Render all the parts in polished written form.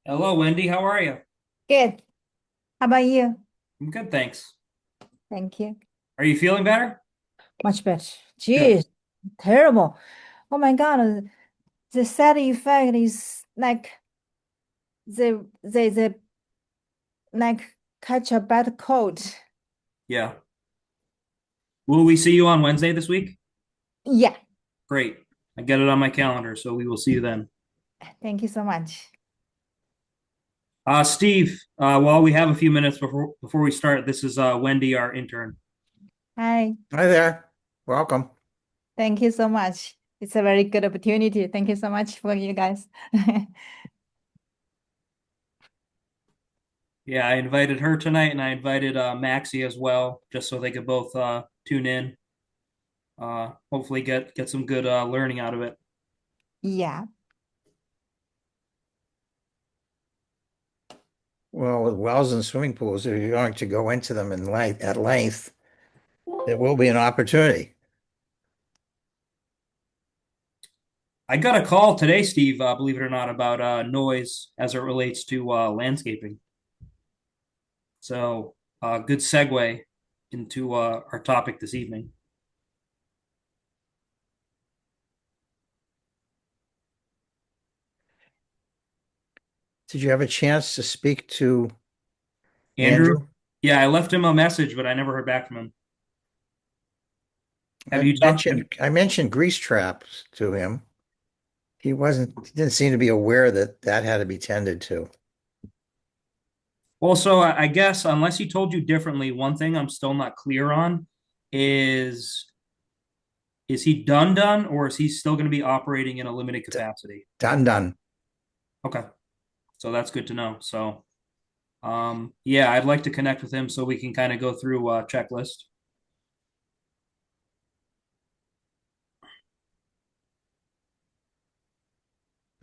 Hello, Wendy. How are you? Good. How about you? I'm good, thanks. Thank you. Are you feeling better? Much better. Good. Jeez, terrible. Oh my God. The side effect is like the like catch a bad cold. Yeah. Will we see you on Wednesday this week? Yeah. Great. I get it on my calendar, so we will see you then. Thank you so much. Steve, while we have a few minutes before we start, this is Wendy, our intern. Hi. Hi there. Welcome. Thank you so much. It's a very good opportunity. Thank you so much for you guys. Yeah, I invited her tonight, and I invited Maxie as well, just so they could both tune in. Hopefully, get some good learning out of it. Yeah. Well, with wells and swimming pools, if you're going to go into them in length at length, there will be an opportunity. I got a call today, Steve, believe it or not, about noise as it relates to landscaping. So, good segue into our topic this evening. Did you have a chance to speak to Andrew? Andrew? Yeah, I left him a message, but I never heard back from him. Have I you talked? mentioned I mentioned grease traps to him. He didn't seem to be aware that that had to be tended to. Also, I guess unless he told you differently, one thing I'm still not clear on is is he done, or is he still going to be operating in a limited D- capacity? Done. Okay, so that's good to know. So, yeah, I'd like to connect with him so we can kind of go through a checklist.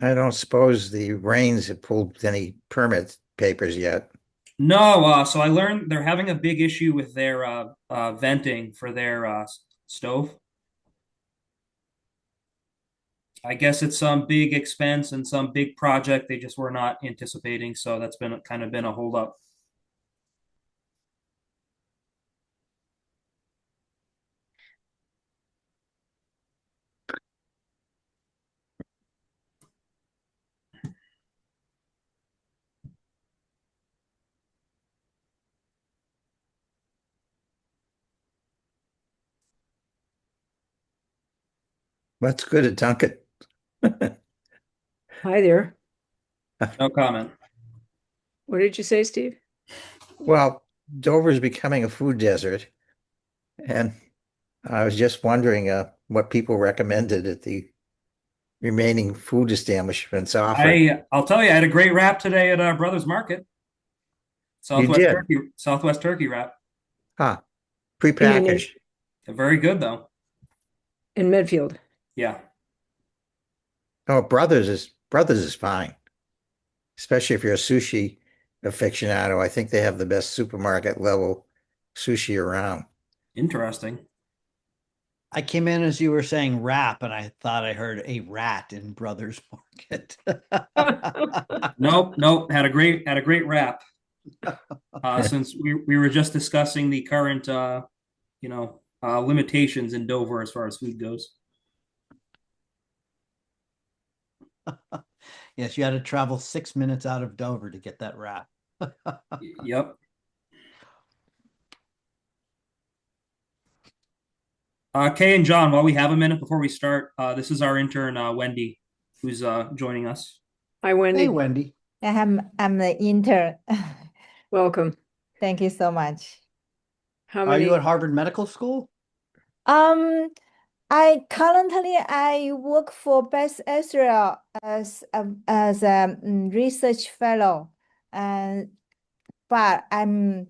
I don't suppose the rains have pulled any permit papers yet. No, so I learned they're having a big issue with their venting for their stove. I guess it's some big expense and some big project they just were not anticipating, so that's been kind of been a hold up. That's good at Duncan. Hi there. No comment. What did you say, Steve? Well, Dover's becoming a food desert, and I was just wondering what people recommended at the remaining food establishments offered. I'll tell you, I had a great wrap today at our brother's market, You did? Southwest Turkey wrap. Huh. You mean Prepackaged. They're very good though. in Medfield? Yeah, Oh, Brothers is fine, especially if you're a sushi aficionado. I think they have the best supermarket level sushi around. interesting. I came in as you were saying rap, and I thought I heard a rat in Brothers Market. Nope, nope. Had a great wrap. Since we were just discussing the current limitations in Dover as far as food goes. Yes, you had to travel 6 minutes out of Dover to get that rap. Yep. Kay and John, while we have a minute before we start, this is our intern, Wendy, who's joining us. Hi, Hey, Wendy. Wendy. I'm the intern. Welcome. Thank you so much. How Are you many? at Harvard Medical School? Um, I work for Beth Israel as a research fellow, and but I am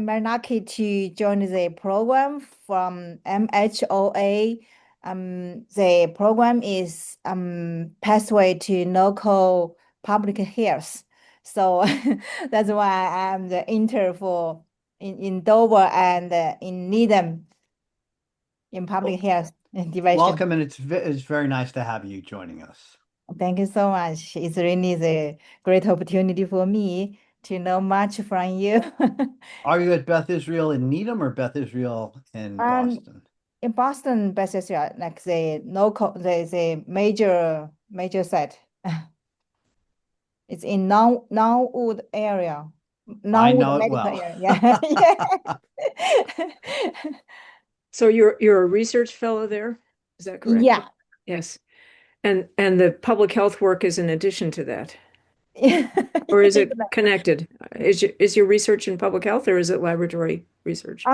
very lucky to join the program from MHOA. The program is pathway to local public health. So that's why I'm the intern for in Dover and in Needham in public Well, health division. welcome, and it's very nice to have you joining us. Thank you so much. It's really a great opportunity for me to know much from you. Are you at Beth Israel in Needham or Beth Israel in Um, Boston? in Boston, basically, like the local, the major site. It's in Norwood area, I Norwood know it medical well. area. Yeah, yeah. So you're a research fellow there? Is that correct? Yeah. Yes. And the public health work is in addition to that, or is it connected? Is your research in public health or is it laboratory research?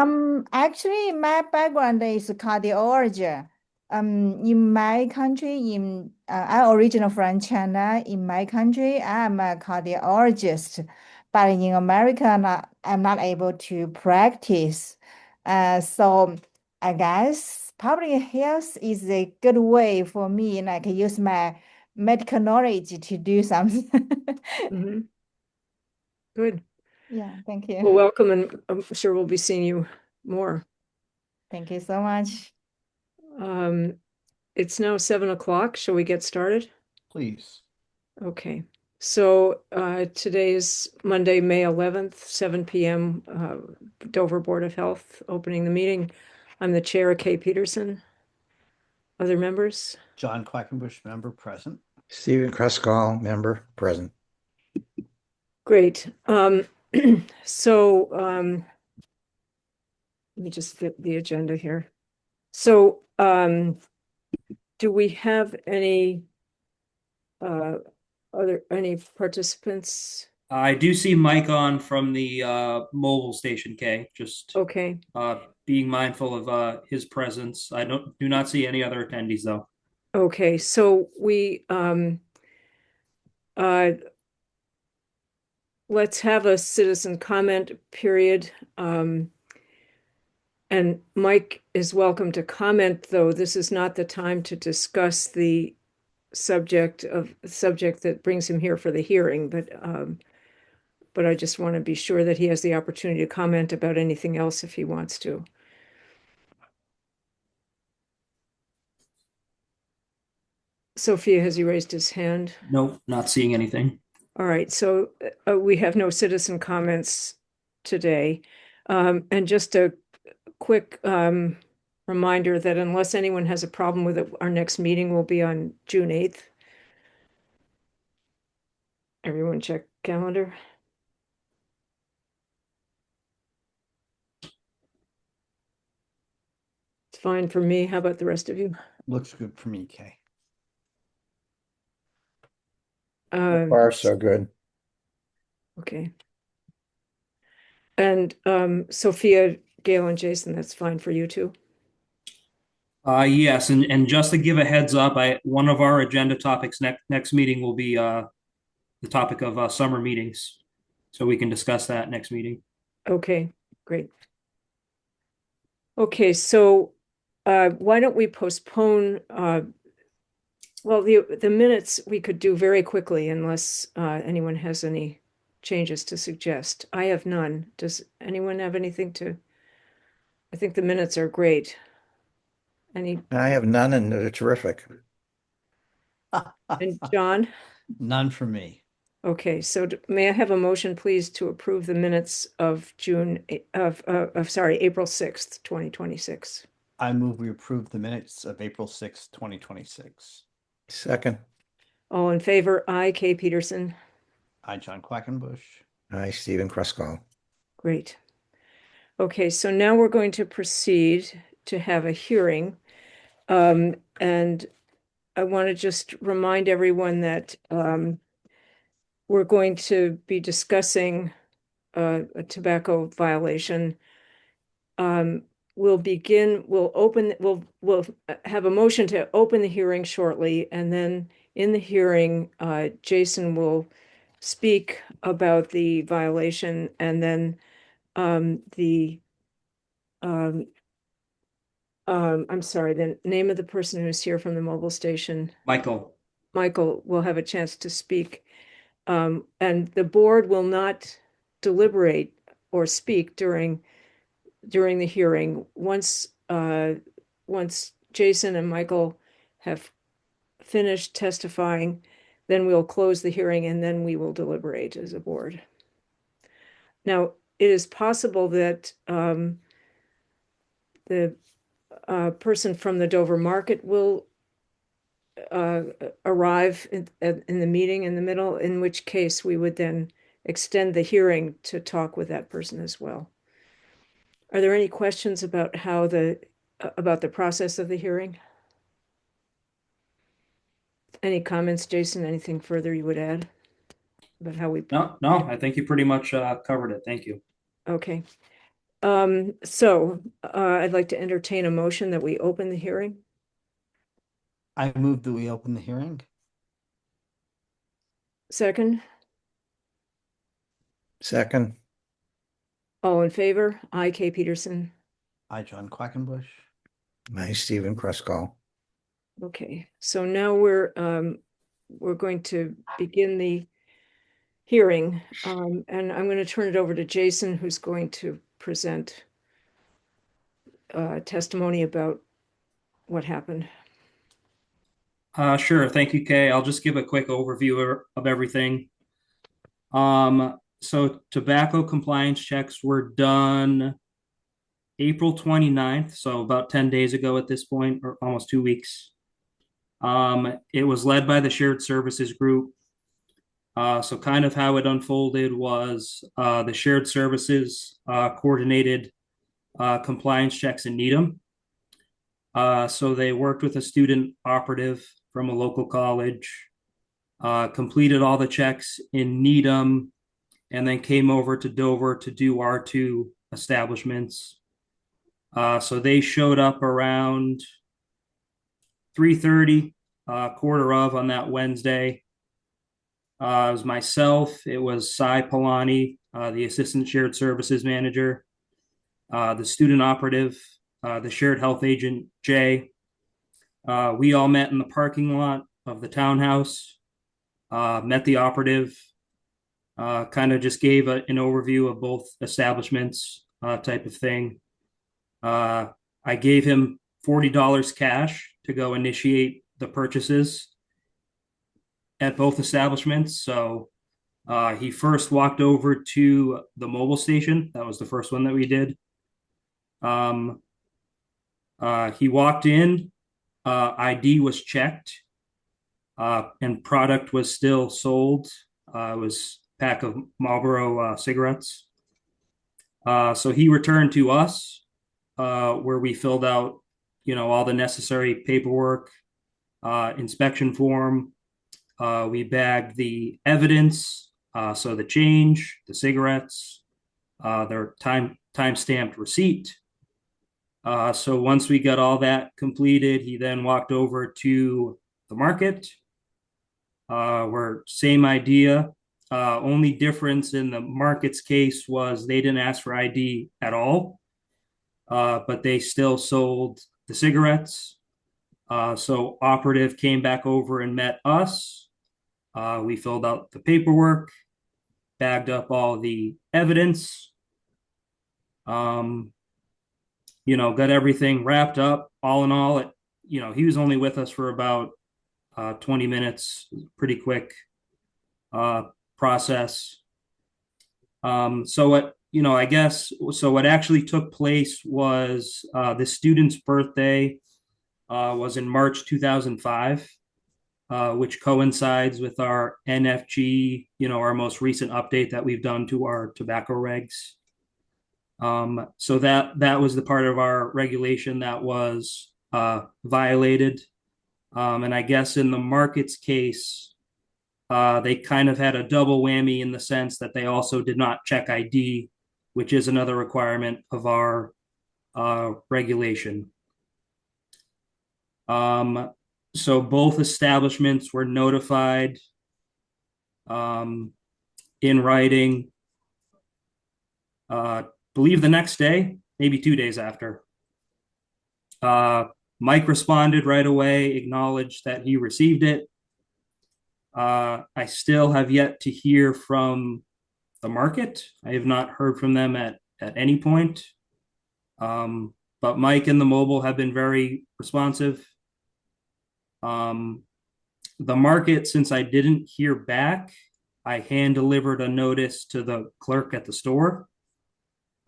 Actually, my background is cardiology. In my country, I original from China. In my country, I'm a cardiologist, but in America, I'm not able to practice. So I guess public health is a good way for me, like use my medical knowledge to do something. Hmm. Good. Yeah, thank Well, you. welcome, and I'm sure we'll be seeing you more. Thank you so much. Um, it's now 7 o'clock. Shall we get started? Please. Okay. So today is Monday, May 11th, 7 p.m. Dover Board of Health opening the meeting. I'm the chair, Kay Peterson. Other members? John Quackenbush, member present. Stephen Kruskal, member, present. Great. So let me just get the agenda here. So do we have any any participants? I do see Mike on from the mobile station, Kay. Just Okay. being mindful of his presence. I do not see any other attendees though. Okay, so we let's have a citizen comment period. And Mike is welcome to comment, though this is not the time to discuss the subject that brings him here for the hearing, but I just want to be sure that he has the opportunity to comment about anything else if he wants to. Sophia, has he raised his hand? Nope, not seeing anything. All right, so we have no citizen comments today. And just a quick reminder that unless anyone has a problem with it, our next meeting will be on June 8th. Everyone check calendar. It's fine for me. How about the rest of you? Looks good for me, Kay. So far, so good. Okay. And Sophia, Gail, and Jason, that's fine for you too? Yes, and just to give a heads up, one of our agenda topics next meeting will be the topic of summer meetings, so we can discuss that next meeting. Okay, great. Okay, so why don't we postpone well, the minutes we could do very quickly unless anyone has any changes to suggest. I have none. Does anyone have anything to? I think the minutes are great. Any, I have none and they're terrific. and John? None for me. Okay, so may I have a motion, please, to approve the minutes of April 6th, 2026? I move we approve the minutes of April 6th, 2026. Second, All in favor? Aye, Kay Peterson. I, John Quackenbush. I, Stephen Kruskal. Great. Okay, so now we're going to proceed to have a hearing. And I want to just remind everyone that we're going to be discussing a tobacco violation. We'll have a motion to open the hearing shortly, and then in the hearing, Jason will speak about the violation, and then I'm sorry, the name of the person who's here from the mobile station, Michael. Michael, will have a chance to speak. And the board will not deliberate or speak during the hearing. Once Jason and Michael have finished testifying, then we'll close the hearing and then we will deliberate as a board. Now, it is possible that the person from the Dover Market will arrive in the meeting in the middle, in which case we would then extend the hearing to talk with that person as well. Are there any questions about about the process of the hearing? Any comments, Jason? Anything further you would add about how we? No, I think you pretty much covered it. Thank you. Okay. So I'd like to entertain a motion that we open the hearing. I move that we open the hearing. Second, Second, all in favor? I, Kay Peterson. I, John Quackenbush. my Stephen Kruskal. Okay, so now we're going to begin the hearing, and I'm going to turn it over to Jason, who's going to present testimony about what happened. Sure. Thank you, Kay. I'll just give a quick overview of everything. So tobacco compliance checks were done April 29th, so about 10 days ago at this point, or almost 2 weeks. It was led by the shared services group. So kind of how it unfolded was the shared services coordinated compliance checks in Needham. So they worked with a student operative from a local college, completed all the checks in Needham, and then came over to Dover to do our two establishments. So they showed up around 3:30, quarter of on that Wednesday. It was myself, it was Sai Palani, the assistant shared services manager, the student operative, the shared health agent, Jay. We all met in the parking lot of the townhouse, met the operative, kind of just gave an overview of both establishments, type of thing. I gave him $40 cash to go initiate the purchases at both establishments. So he first walked over to the mobile station. That was the first one that we did. He walked in, ID was checked, and product was still sold. It was a pack of Marlboro cigarettes. So he returned to us, where we filled out, all the necessary paperwork, inspection form. We bagged the evidence, so the change, the cigarettes, their time-stamped receipt. So once we got all that completed, he then walked over to the market, where same idea. Only difference in the market's case was they didn't ask for ID at all, but they still sold the cigarettes. So operative came back over and met us. We filled out the paperwork, bagged up all the evidence, got everything wrapped up. All in all, he was only with us for about 20 minutes, pretty quick process. So what actually took place was the student's birthday was in March 2005, which coincides with our NFG, our most recent update that we've done to our tobacco regs. So that was the part of our regulation that was violated. And I guess in the market's case, they kind of had a double whammy in the sense that they also did not check ID, which is another requirement of our regulation. So both establishments were notified in writing, believe the next day, maybe 2 days after. Mike responded right away, acknowledged that he received it. I still have yet to hear from the market. I have not heard from them at any point. But Mike and the mobile have been very responsive. the market, since I didn't hear back, I hand delivered a notice to the clerk at the store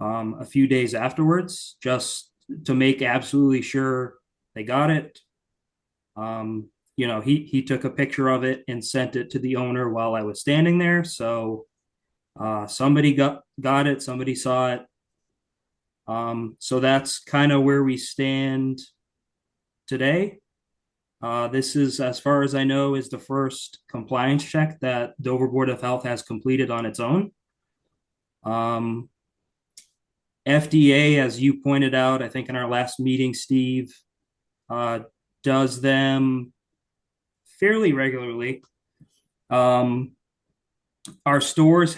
a few days afterwards, just to make absolutely sure they got it. He took a picture of it and sent it to the owner while I was standing there. So somebody got it, somebody saw it. So that's kind of where we stand today. This is, as far as I know, is the first compliance check that Dover Board of Health has completed on its own. FDA, as you pointed out, I think in our last meeting, Steve, does them fairly regularly. Our stores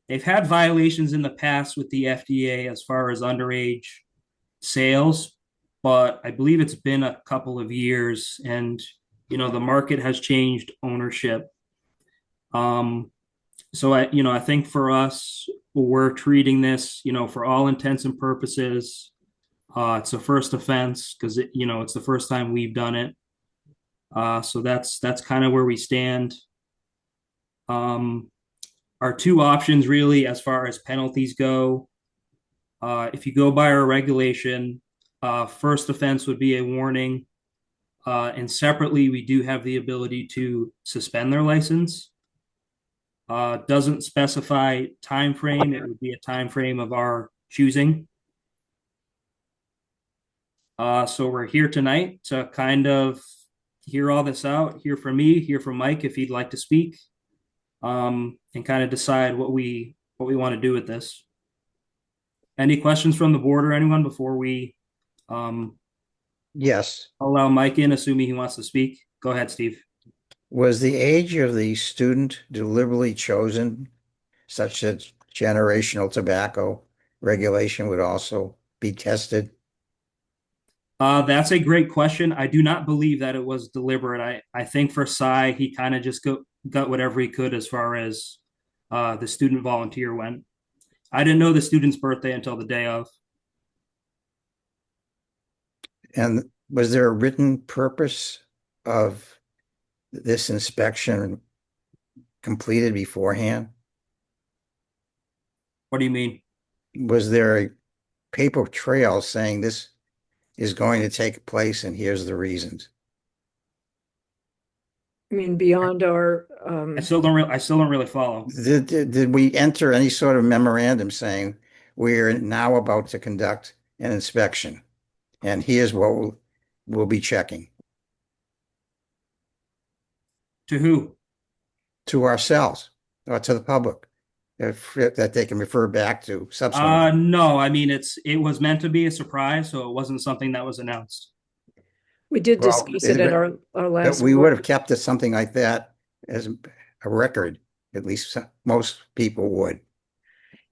they've had violations in the past with the FDA as far as underage sales, but I believe it's been a couple of years, and the market has changed ownership. So I think for us, we're treating this, for all intents and purposes, it's a first offense because it's the first time we've done it. So that's kind of where we stand. Our two options really, as far as penalties go, if you go by our regulation, first offense would be a warning. And separately, we do have the ability to suspend their license. Doesn't specify time frame. It would be a time frame of our choosing. So we're here tonight to kind of hear all this out, hear from me, hear from Mike if he'd like to speak, and kind of decide what we want to do with this. Any questions from the board or anyone before we Yes. allow Mike in, assuming he wants to speak? Go ahead, Steve. Was the age of the student deliberately chosen such that generational tobacco regulation would also be tested? That's a great question. I do not believe that it was deliberate. I think for Cy, he kind of just got whatever he could as far as the student volunteer went. I didn't know the student's birthday until the day of. And was there a written purpose of this inspection completed beforehand? What do you mean? Was there a paper trail saying this is going to take place and here's the reasons? I mean, beyond our, I still don't really follow. Did we enter any sort of memorandum saying we're now about to conduct an inspection and here's what we'll be checking? To who? To ourselves or to the public, that they can refer back to subsequently. No, I mean it was meant to be a surprise, so it wasn't something that was announced. we did Well, discuss it at our last. We would board. have kept it something like that as a record, at least most people would.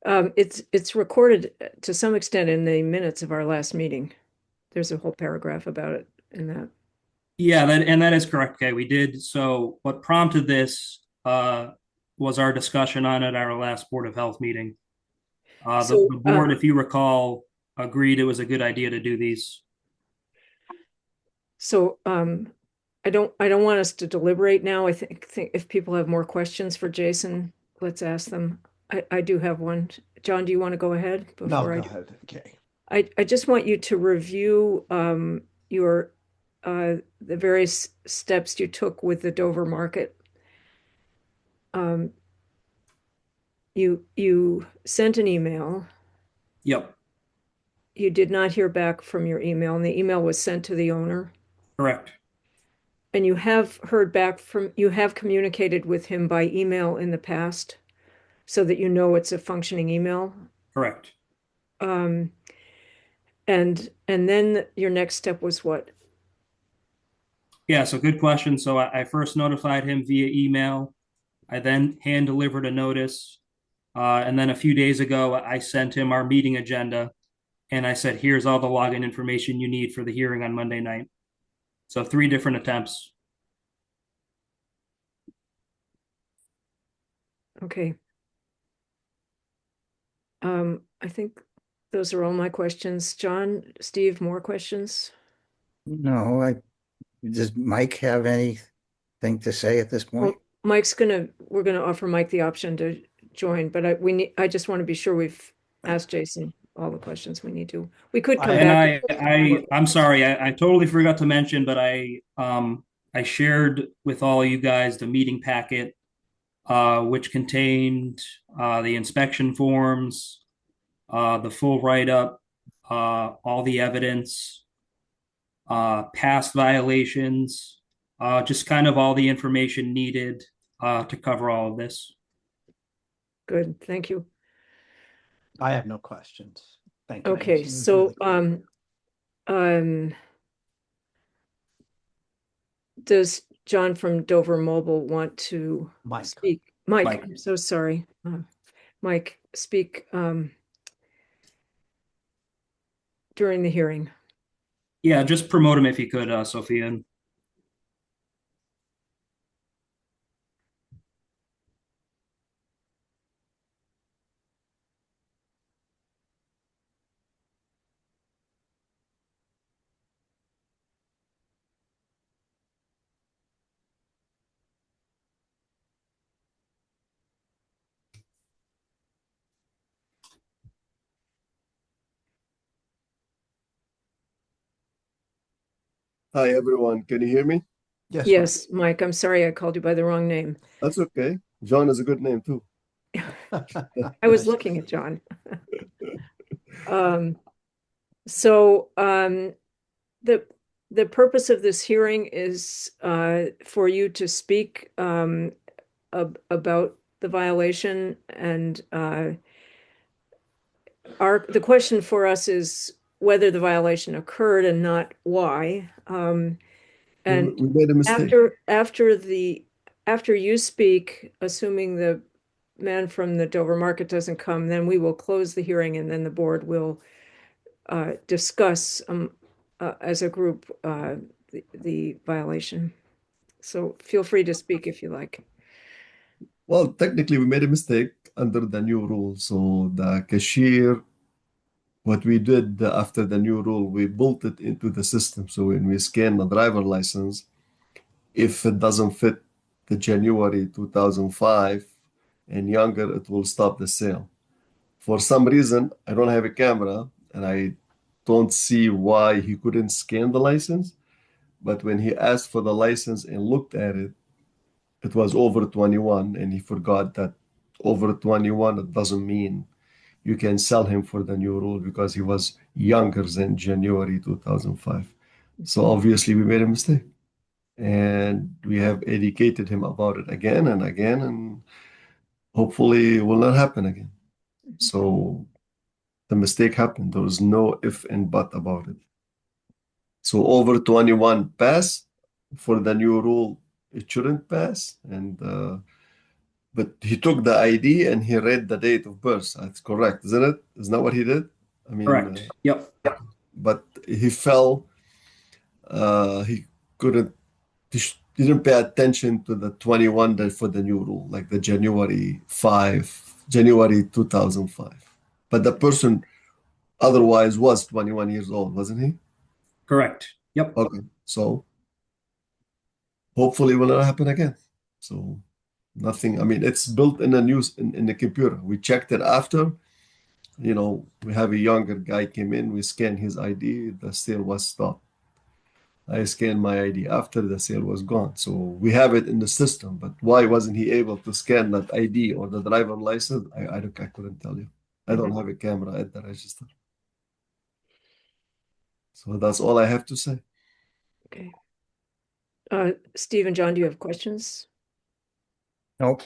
It's recorded to some extent in the minutes of our last meeting. There's a whole paragraph about it in that. Yeah, that is correct. Okay, we did. So what prompted this was our discussion on it at our last Board of Health meeting. The board, if you recall, agreed it was a good idea to do these. So I don't want us to deliberate now. I think if people have more questions for Jason, let's ask them. I do have one. John, do you want to go ahead before No, go I ahead. Okay. I just want you to review your the various steps you took with the Dover market. You sent an email. Yep, You did not hear back from your email, and the email was sent to the owner. correct. And you have heard back you have communicated with him by email in the past, so that you know it's a functioning email. Correct. And then your next step was what? Yeah, so good question. So I first notified him via email. I then hand delivered a notice. And then a few days ago, I sent him our meeting agenda and I said, here's all the login information you need for the hearing on Monday night. So 3 different attempts. Okay. I think those are all my questions. John, Steve, more questions? No, Does Mike have anything to say at this Well, point? we're gonna offer Mike the option to join, but I just want to be sure we've asked Jason all the questions we need to. We could come I- And back. I'm sorry, I totally forgot to mention, but I shared with all you guys the meeting packet, which contained the inspection forms, the full write-up, all the evidence, past violations, just kind of all the information needed to cover all of this. Good, thank you. I have no questions. Thank you. Okay, It was so, really clear. does John from Dover Mobile want to Mike. speak? Mike, Mike. I'm so sorry. Mike, speak during the hearing. Yeah, just promote him if you could, Sophia. Hi, everyone. Can you hear me? Yes. Yes, Mike, I'm sorry I called you by the wrong name. That's okay. John is a good name too. Mike. I was looking at John. So the purpose of this hearing is for you to speak about the violation, and the question for us is whether the violation occurred and not why. And We made a mistake. after you speak, assuming the man from the Dover Market doesn't come, then we will close the hearing, and then the board will discuss as a group the violation. So feel free to speak if you like. Well, technically, we made a mistake under the new rule. So the cashier, what we did after the new rule, we built it into the system. So when we scan the driver license, if it doesn't fit the January 2005 and younger, it will stop the sale. For some reason, I don't have a camera and I don't see why he couldn't scan the license. But when he asked for the license and looked at it, it was over 21, and he forgot that over 21, it doesn't mean you can sell him for the new rule because he was younger than January 2005. So obviously we made a mistake. And we have educated him about it again and again, and hopefully it will not happen again. So the mistake happened. There was no if and but about it. So over 21 passed. For the new rule, it shouldn't pass. And but he took the ID and he read the date of birth. That's correct, isn't it? Isn't that what he did? I mean, Correct. Yep. but he fell. He couldn't. He didn't pay attention to the 21 that for the new rule, like the January 2005. But the person otherwise was 21 years old, wasn't he? Correct. Yep. Okay, so hopefully it will not happen again. So nothing. I mean, it's built in the news in the computer. We checked it after. You know, we have a younger guy came in. We scanned his ID. The sale was stopped. I scanned my ID after the sale was gone. So we have it in the system. But why wasn't he able to scan that ID or the driver license? I couldn't tell you. I don't have a camera at the register. So that's all I have to say. Okay. Steve and John, do you have questions? Nope.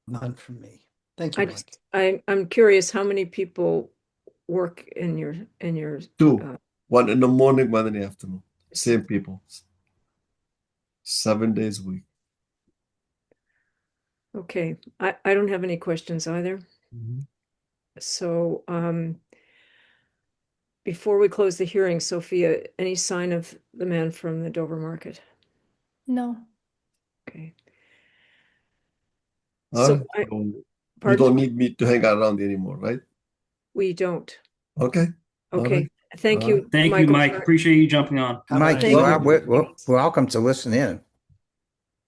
None from me. Thank you, Mike. I'm curious how many people work in your Two, one in the morning, one in the afternoon. Same people. 7 days a week. Okay, I don't have any questions either. So before we close the hearing, Sophia, any sign of the man from the Dover Market? No. Okay. So So you pardon? don't need me to hang around anymore, right? We don't. Okay. All Okay, right. thank All you, Thank you, Michael. Mike. Appreciate you jumping on. Have a Mike, nice Thank you you. are evening. welcome to listen in.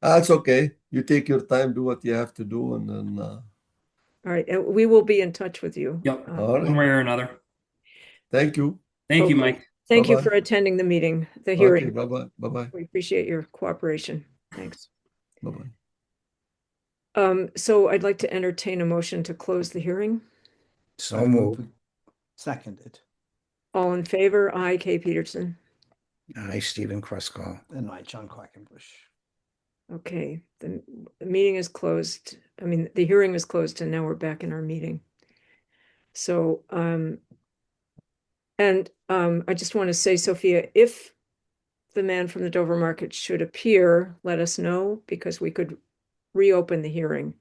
That's okay. You take your time, do what you have to do, and then All right, and we will be in touch with you. Yep, all one right. way or another. Thank you. Thank you, Okay. Mike. Thank you Bye-bye. for attending the meeting, the Okay, hearing. bye-bye. Bye-bye. We appreciate your cooperation. Thanks. Bye-bye. So I'd like to entertain a motion to close the hearing. So I move moved. we- Seconded. All in favor? Aye, Kay Peterson. Hi, Stephen Kruskal. And I, John Quackenbush. Okay, the meeting is closed. I mean, the hearing is closed and now we're back in our meeting. So, I just want to say, Sophia, if the man from the Dover Market should appear, let us know because we could reopen the hearing.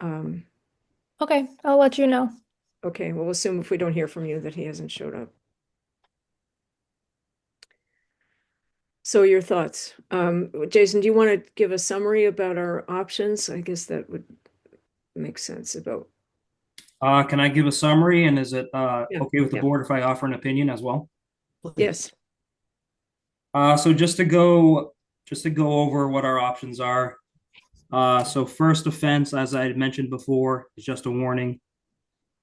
Okay, I'll let you know. Okay, we'll assume if we don't hear from you that he hasn't showed up. So your thoughts. Jason, do you want to give a summary about our options? I guess that would make sense about. Can I give a summary, and is it Yeah, okay with the yeah. board if I offer an opinion as well? Please. Yes. So just to go over what our options are. So first offense, as I had mentioned before, is just a warning.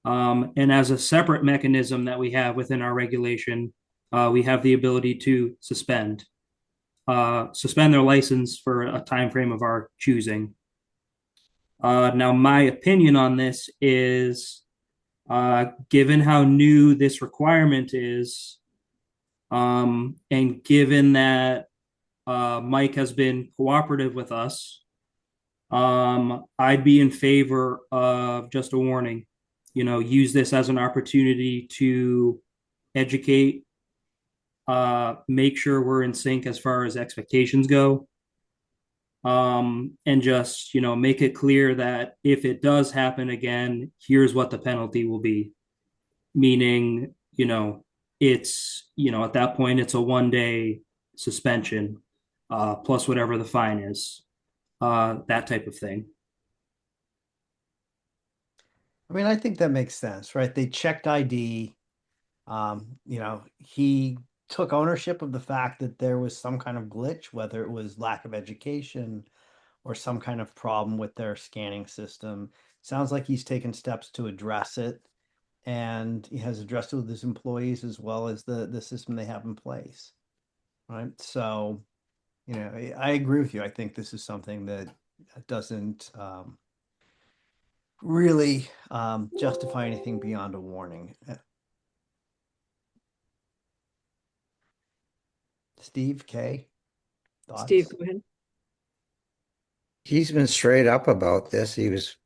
And as a separate mechanism that we have within our regulation, we have the ability to suspend their license for a time frame of our choosing. Now, my opinion on this is, given how new this requirement is, and given that Mike has been cooperative with us, I'd be in favor of just a warning. Use this as an opportunity to educate, make sure we're in sync as far as expectations go, and just make it clear that if it does happen again, here's what the penalty will be. Meaning, it's at that point it's a 1 day suspension, plus whatever the fine is, that type of thing. I mean, I think that makes sense, right? They checked ID. He took ownership of the fact that there was some kind of glitch, whether it was lack of education or some kind of problem with their scanning system. Sounds like he's taken steps to address it, and he has addressed it with his employees as well as the system they have in place. Right. So, I agree with you. I think this is something that doesn't really justify anything beyond a warning. Steve, Kay, thoughts? Steve, go ahead. He's been straight up about this. He was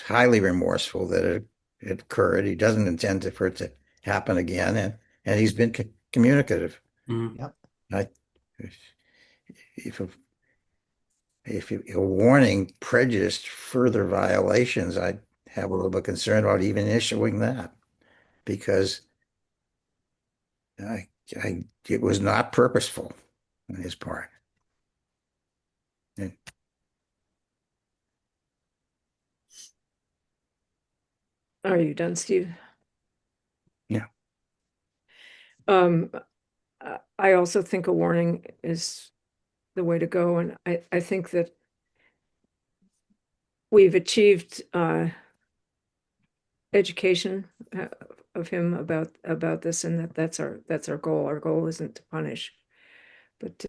highly remorseful that it occurred. He doesn't intend for it to happen again, and he's been communicative. Mhm. Yep. If a warning prejudiced further violations, I'd have a little bit concerned about even issuing that, because it was not purposeful on his part. And Are you done, Steve? Yeah. I also think a warning is the way to go, and I think that we've achieved education of him about this, and that's our goal. Our goal isn't to punish, but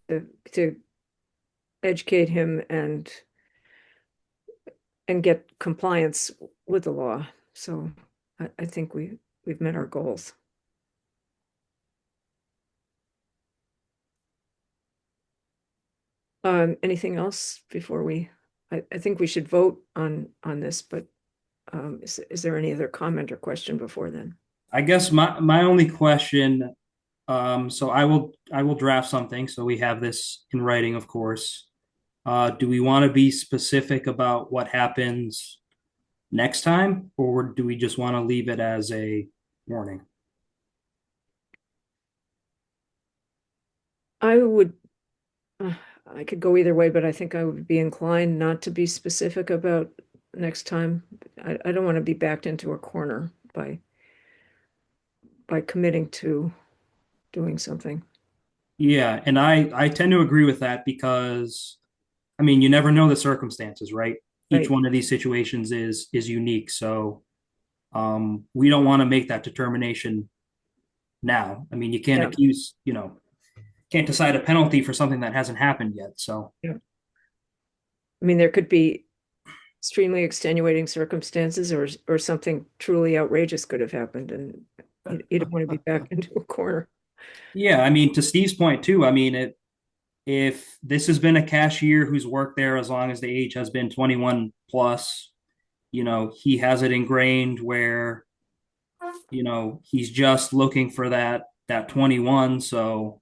to educate him and get compliance with the law. So I think we've met our goals. Anything else before I think we should vote on this, but is there any other comment or question before then? I guess my only question, so I will draft something so we have this in writing, of course. Do we want to be specific about what happens next time, or do we just want to leave it as a warning? I could go either way, but I think I would be inclined not to be specific about next time. I don't want to be backed into a corner by by committing to doing something. Yeah, and I tend to agree with that because I mean, you never know the circumstances, right? Each Right. one of these situations is unique. So we don't want to make that determination now. I mean, you can't Yeah. accuse, can't decide a penalty for something that hasn't happened yet. So Yeah. I mean, there could be extremely extenuating circumstances or something truly outrageous could have happened, and you don't want to be back into a corner. yeah, I mean, to Steve's point too, I mean, if this has been a cashier who's worked there as long as the age has been 21 plus, he has it ingrained where, he's just looking for that 21. So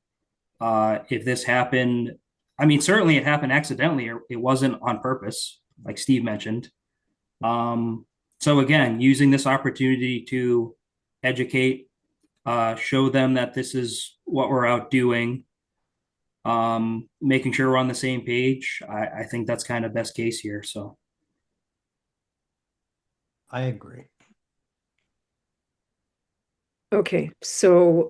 if this happened, I mean, certainly it happened accidentally, or it wasn't on purpose, like Steve mentioned. So again, using this opportunity to educate, show them that this is what we're out doing, making sure we're on the same page. I think that's kind of best case here. So I agree. Okay, so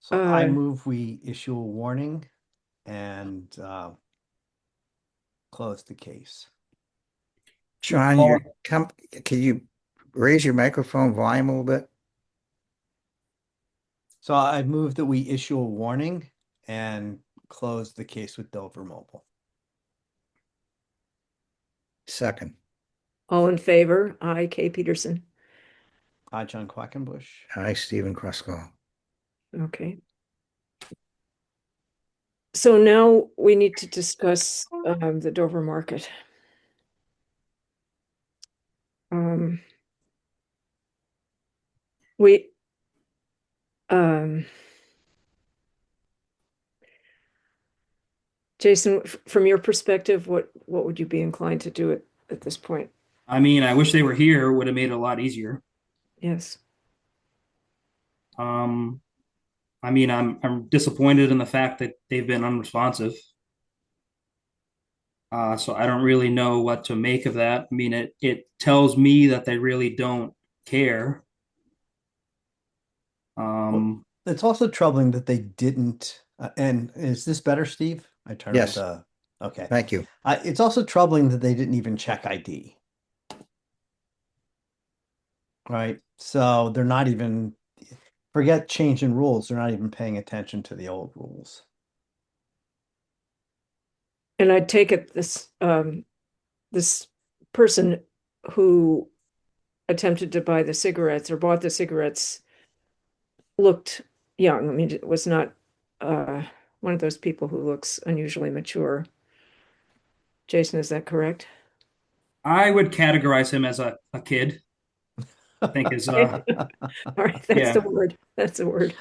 So I move we issue a warning and close the case. John, can you raise your microphone volume a little bit? So I move that we issue a warning and close the case with Dover Mobile. Second. all in favor? Aye, Kay Peterson. Hi, John Quackenbush. Hi, Stephen Kruskal. Okay. So now we need to discuss the Dover market. We Jason, from your perspective, what would you be inclined to do at this point? I mean, I wish they were here. Would have made it a lot easier. Yes. I mean, I'm disappointed in the fact that they've been unresponsive. So I don't really know what to make of that. I mean, it tells me that they really don't care. Well, it's also troubling that they didn't. And is this better, Steve? I turned Yes. the. Okay. Thank you. It's also troubling that they didn't even check ID. Right. So they're not even, forget change in rules. They're not even paying attention to the old rules. And I take it this person who attempted to buy the cigarettes or bought the cigarettes looked young. I mean, it was not one of those people who looks unusually mature. Jason, is that correct? I would categorize him as a kid. I think is All right, that's yeah. the word. That's the word.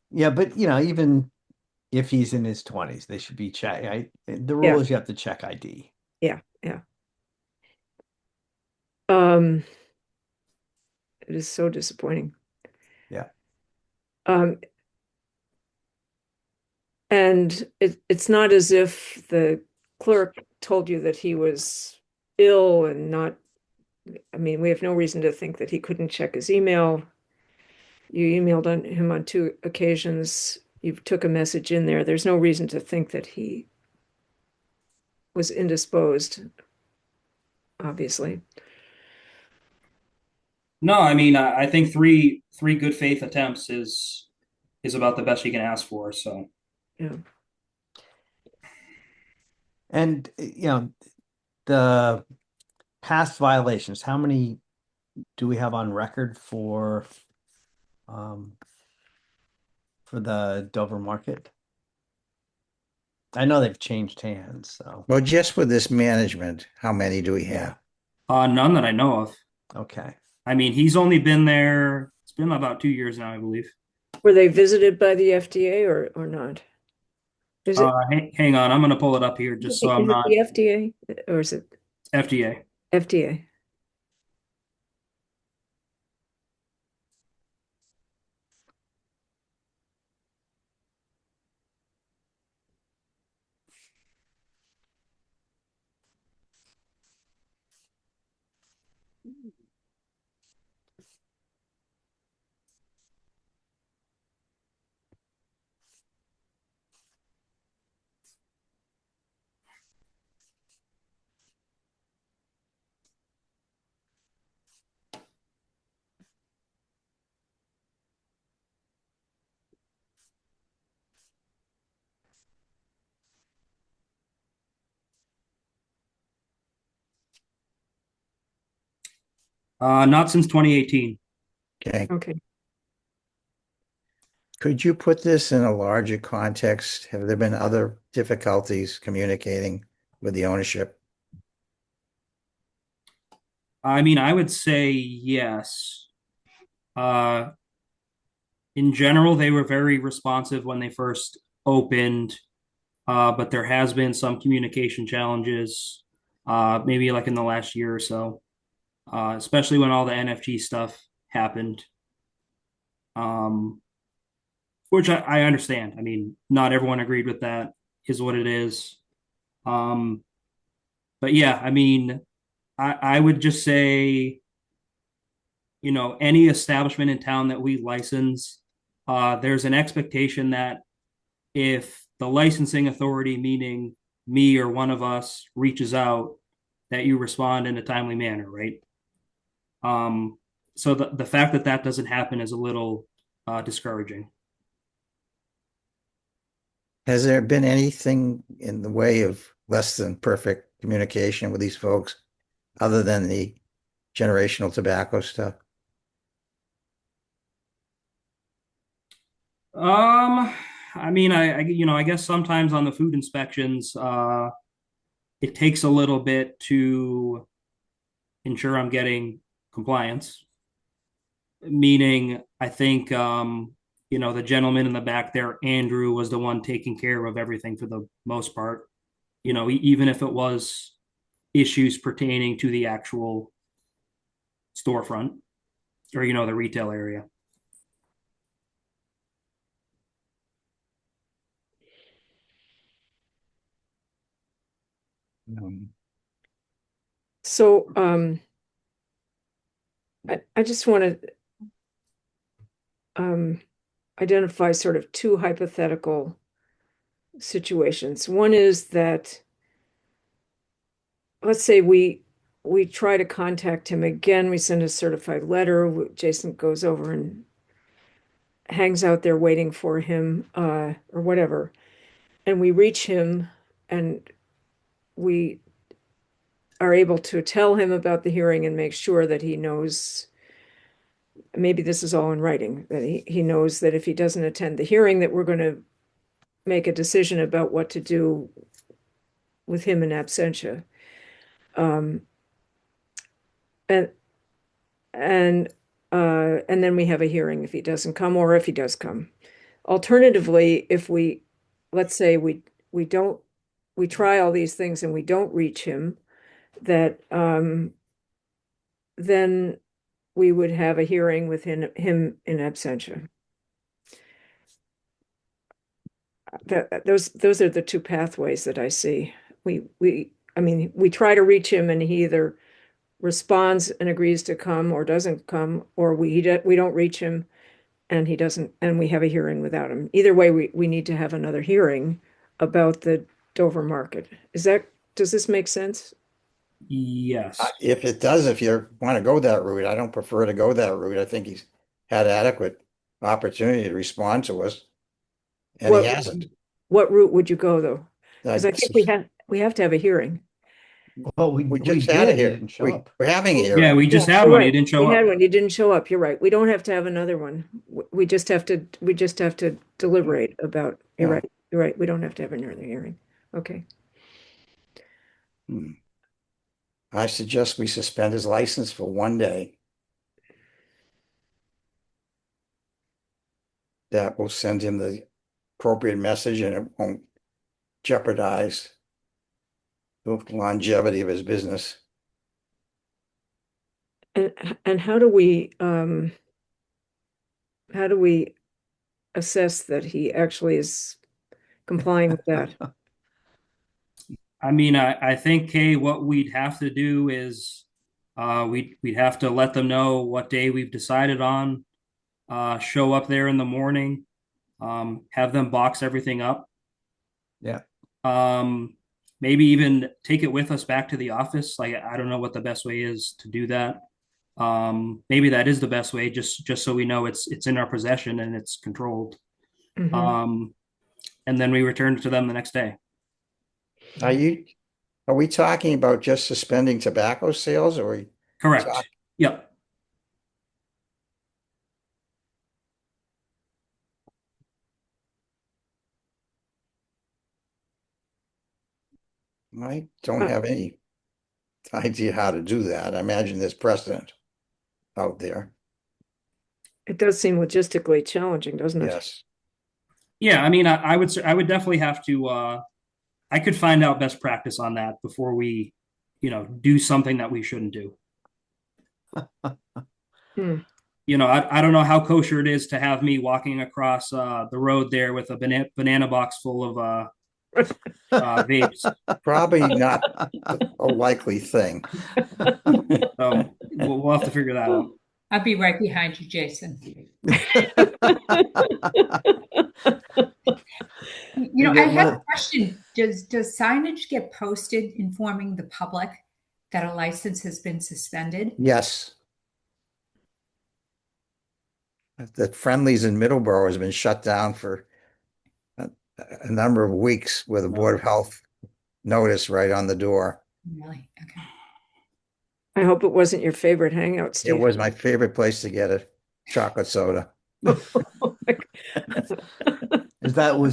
Yeah, but even if he's in his 20s, they should be check. The rule Yeah. is you have to check ID. Yeah. It is so disappointing. Yeah. And it's not as if the clerk told you that he was ill and not, I mean, we have no reason to think that he couldn't check his email. You emailed him on 2 occasions. You took a message in there. There's no reason to think that he was indisposed, obviously. No, I mean, I think three good faith attempts is about the best you can ask for. So Yeah. And the past violations, how many do we have on record for the Dover market? I know they've changed hands, so Well, just with this management, how many do we have? none that I know of. okay. I mean, he's only been there. It's been about 2 years now, I believe. Were they visited by the FDA or not? Is it, Hang on, I'm going to pull it up here just so I'm is it not the FDA or is it FDA. FDA? Not since 2018. Okay. Okay. Could you put this in a larger context? Have there been other difficulties communicating with the ownership? I mean, I would say yes. Uh, in general, they were very responsive when they first opened, but there has been some communication challenges, maybe like in the last year or so, especially when all the NFT stuff happened. Um, which I understand. I mean, not everyone agreed with that, is what it is. Um, but yeah, I mean, I would just say, any establishment in town that we license, there's an expectation that if the licensing authority, meaning me or one of us, reaches out, that you respond in a timely manner, right? So the fact that that doesn't happen is a little discouraging. Has there been anything in the way of less than perfect communication with these folks other than the generational tobacco stuff? Um, I mean, I guess sometimes on the food inspections, it takes a little bit to ensure I'm getting compliance. Meaning, I think, the gentleman in the back there, Andrew, was the one taking care of everything for the most part. Even if it was issues pertaining to the actual storefront or, the retail area. So I just want to identify sort of two hypothetical situations. One is that, let's say we try to contact him again. We send a certified letter. Jason goes over and hangs out there waiting for him, or whatever. And we reach him and we are able to tell him about the hearing and make sure that he knows, maybe this is all in writing, that he knows that if he doesn't attend the hearing, that we're going to make a decision about what to do with him in absentia. And and then we have a hearing if he doesn't come, or if he does come. Alternatively, if let's say we try all these things and we don't reach him, that then we would have a hearing with him in absentia. Those are the two pathways that I see. I mean, we try to reach him and he either responds and agrees to come or doesn't come, or we don't reach him and he doesn't, and we have a hearing without him. Either way, we need to have another hearing about the Dover market. Does this make sense? Yes. If it does, if you want to go that route, I don't prefer to go that route. I think he's had adequate opportunity to respond to us, and he hasn't. What route would you go though? Because I think we have to have a hearing. Well, we just did. had a He hearing. didn't show up. We're having a hearing. Yeah, we just had You're one. right. He didn't show We had up. one. He didn't show up. You're right. We don't have to have another one. We just have to deliberate about. You're Yeah. right. You're right. We don't have to have another hearing. Okay. I suggest we suspend his license for one day. That will send him the appropriate message and it won't jeopardize the longevity of his business. And how do we assess that he actually is complying with that? I mean, I think, Kay, what we'd have to do is we'd have to let them know what day we've decided on, show up there in the morning, have them box everything up. Yeah. Maybe even take it with us back to the office. Like, I don't know what the best way is to do that. Maybe that is the best way, just so we know it's in our possession and it's controlled. Mhm. And then we return it to them the next day. Are we talking about just suspending tobacco sales or? Correct. Talk- Yep. I don't Uh, have any idea how to do that. I imagine there's precedent out there. It does seem logistically challenging, doesn't it? Yes. Yeah, I mean, I would definitely have to. I could find out best practice on that before we, do something that we shouldn't do. Hmm. I don't know how kosher it is to have me walking across the road there with a banana box full of vapes. Probably not a likely thing. So we'll have to figure that out. I'll be right behind you, Jason. You I get had one- a question. Does signage get posted informing the public that a license has been suspended? Yes. The Friendlies in Middleborough has been shut down for a number of weeks with a Board of Health notice right on the door. Really? Okay. I hope it wasn't your favorite hangout, It Steve. was my favorite place to get a chocolate soda. Was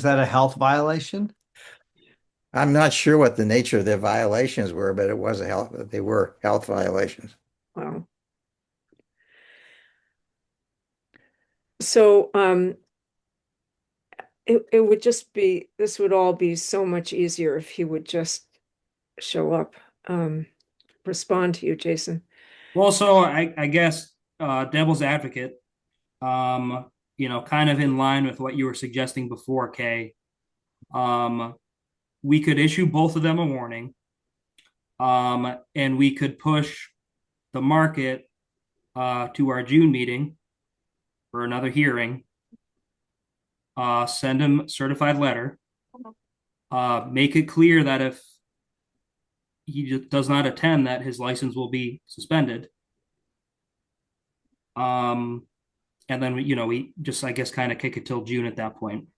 that a health violation? I'm not sure what the nature of their violations were, but they were health violations. Wow. So, it would just be, this would all be so much easier if he would just show up, respond to you, Jason. Well, so I guess devil's advocate, kind of in line with what you were suggesting before, Kay. We could issue both of them a warning, and we could push the market to our June meeting for another hearing. Send him a certified letter. Make it clear that if he does not attend, that his license will be suspended. And then we just, I guess, kind of kick it till June at that point.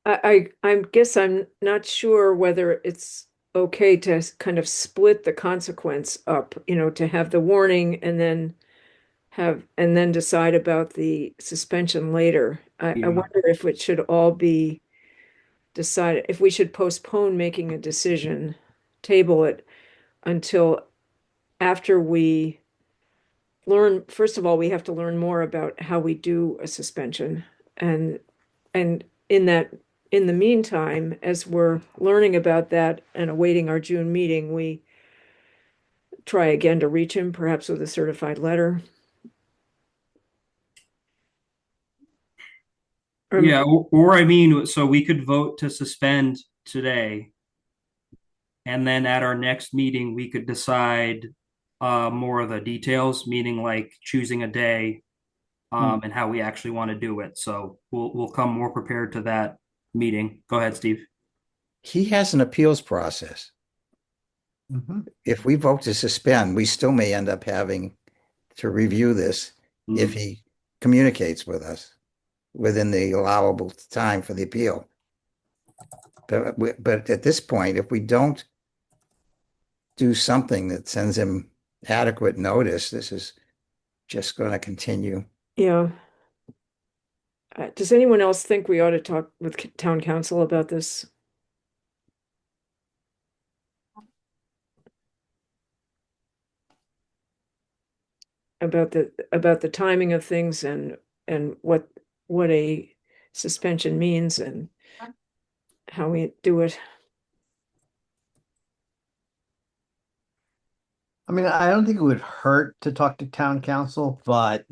I guess I'm not sure whether it's okay to kind of split the consequence up, to have the warning and then decide about the suspension later. I Yeah. wonder if it should all be decided, if we should postpone making a decision, table it until after we learn. First of all, we have to learn more about how we do a suspension. And in the meantime, as we're learning about that and awaiting our June meeting, we try again to reach him, perhaps with a certified letter. Yeah, or I mean, so we could vote to suspend today, and then at our next meeting, we could decide more of the details, meaning like choosing a day, and how we actually want to do it. So we'll come more prepared to that meeting. Go ahead, Steve. He has an appeals process. Mhm. If we vote to suspend, we still may end up having to review this if he communicates with us within the allowable time for the appeal. But at this point, if we don't do something that sends him adequate notice, this is just going to continue. Yeah. Does anyone else think we ought to talk with town council about this? About the timing of things and what a suspension means and how we do it. I mean, I don't think it would hurt to talk to town council, but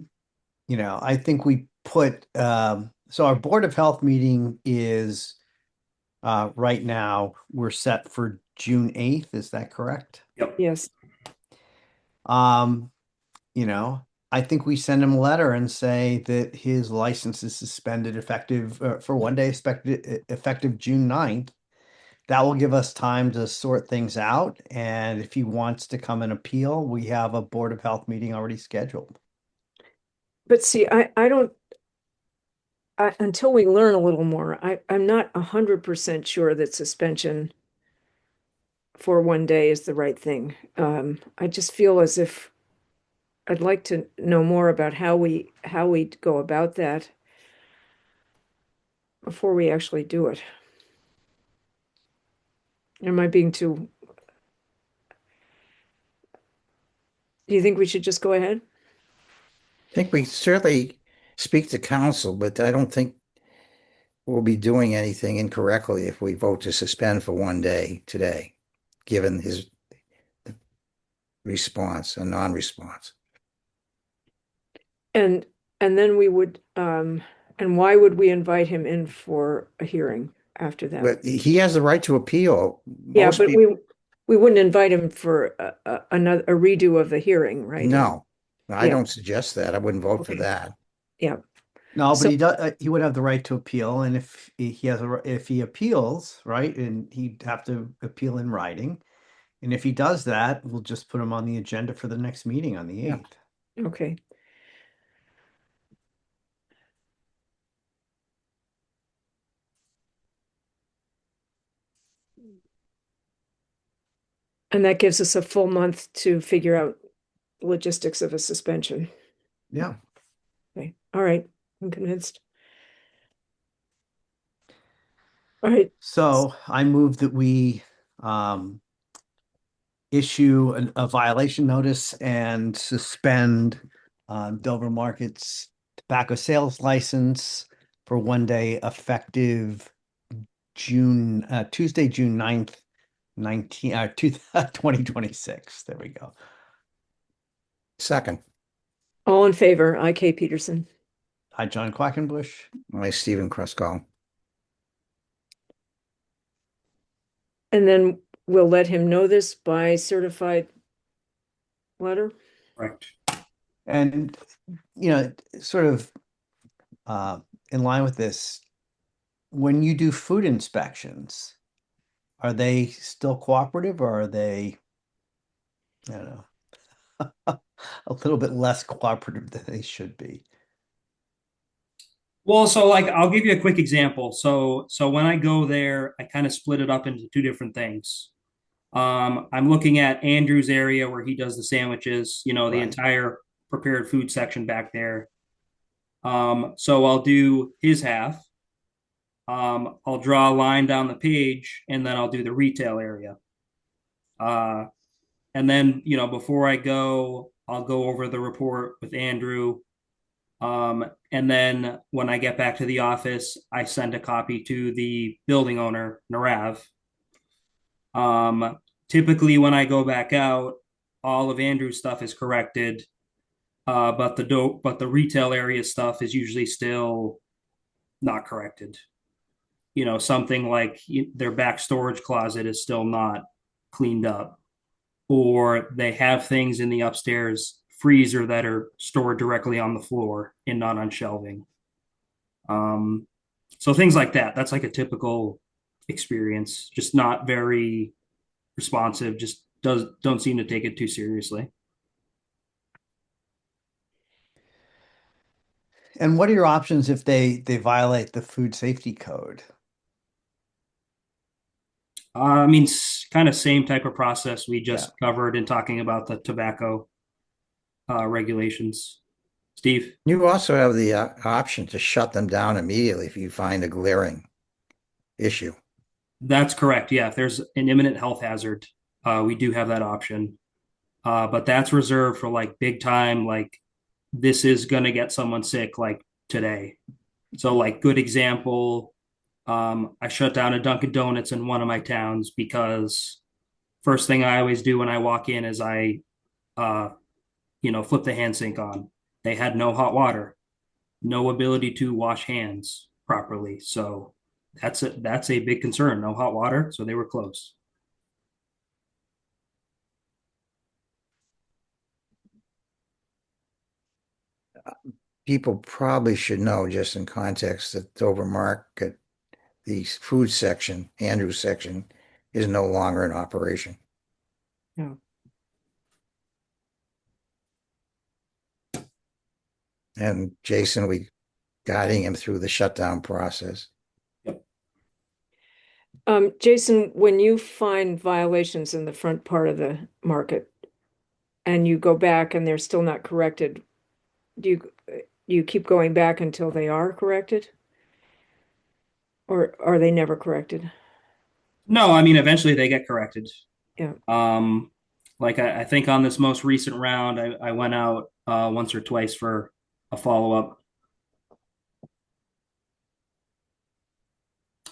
I think we put so our Board of Health meeting is right now we're set for June 8th. Is that correct? Yes. I think we send him a letter and say that his license is suspended effective for one day, effective June 9th. That will give us time to sort things out. And if he wants to come and appeal, we have a Board of Health meeting already scheduled. But see, I don't, until we learn a little more, I'm not 100% sure that suspension for one day is the right thing. I just feel as if I'd like to know more about how we go about that before we actually do it. Am I being too? Do you think we should just go ahead? I think we certainly speak to council, but I don't think we'll be doing anything incorrectly if we vote to suspend for one day today, given his response, a non-response. And then we would, and why would we invite him in for a hearing after that? But he has the right to appeal. Yeah, Most but people, we wouldn't invite him for another a redo of the hearing, right? no, I Yeah. don't suggest that. I wouldn't vote for Okay. that. Yeah. No, So- but he does. He would have the right to appeal, and if he has if he appeals, right, and he'd have to appeal in writing, and if he does that, we'll just put him on the agenda for the next meeting on the Yeah. 8th. Okay. And that gives us a full month to figure out logistics of a suspension. Yeah. Okay. All right. I'm convinced. All right. So I move that we issue a violation notice and suspend Dover Market's tobacco sales license for one day effective Tuesday, June 9th, 2026. There we go. Second, All in favor, I.K. Peterson. Hi, John Quackenbush. my Stephen Kruskal. And then we'll let him know this by certified letter. Correct. And, sort of in line with this, when you do food inspections, are they still cooperative or are they, I don't know, a little bit less cooperative than they should be? Well, so like I'll give you a quick example. So when I go there, I kind of split it up into two different things. I'm looking at Andrew's area where he does the sandwiches, the Right. entire prepared food section back there. So I'll do his half. I'll draw a line down the page and then I'll do the retail area. And then, before I go, I'll go over the report with Andrew. And then when I get back to the office, I send a copy to the building owner, Narav. Typically, when I go back out, all of Andrew's stuff is corrected, but the retail area stuff is usually still not corrected. Something like their back storage closet is still not cleaned up, or they have things in the upstairs freezer that are stored directly on the floor and not on shelving. So things like that. That's like a typical experience. Just not very responsive. Just don't seem to take it too seriously. And what are your options if they violate the food safety code? I mean, kind of same type of process we just covered in talking about the tobacco regulations. Steve? You also have the option to shut them down immediately if you find a glaring issue. That's correct. Yeah, if there's an imminent health hazard, we do have that option. But that's reserved for like big time, like this is going to get someone sick like today. So like good example, I shut down a Dunkin' Donuts in one of my towns because first thing I always do when I walk in is I flip the hand sink on. They had no hot water, no ability to wash hands properly. So that's a big concern. No hot water, so they were closed. People probably should know, just in context, that Dover Market, the food section, Andrew's section, is no longer in operation. Yeah. And Jason, we guiding him through the shutdown process. Jason, when you find violations in the front part of the market and you go back and they're still not corrected, do you keep going back until they are corrected? Or are they never corrected? No, I mean, eventually they get corrected. Yeah. Like I think on this most recent round, I went out once or twice for a follow-up.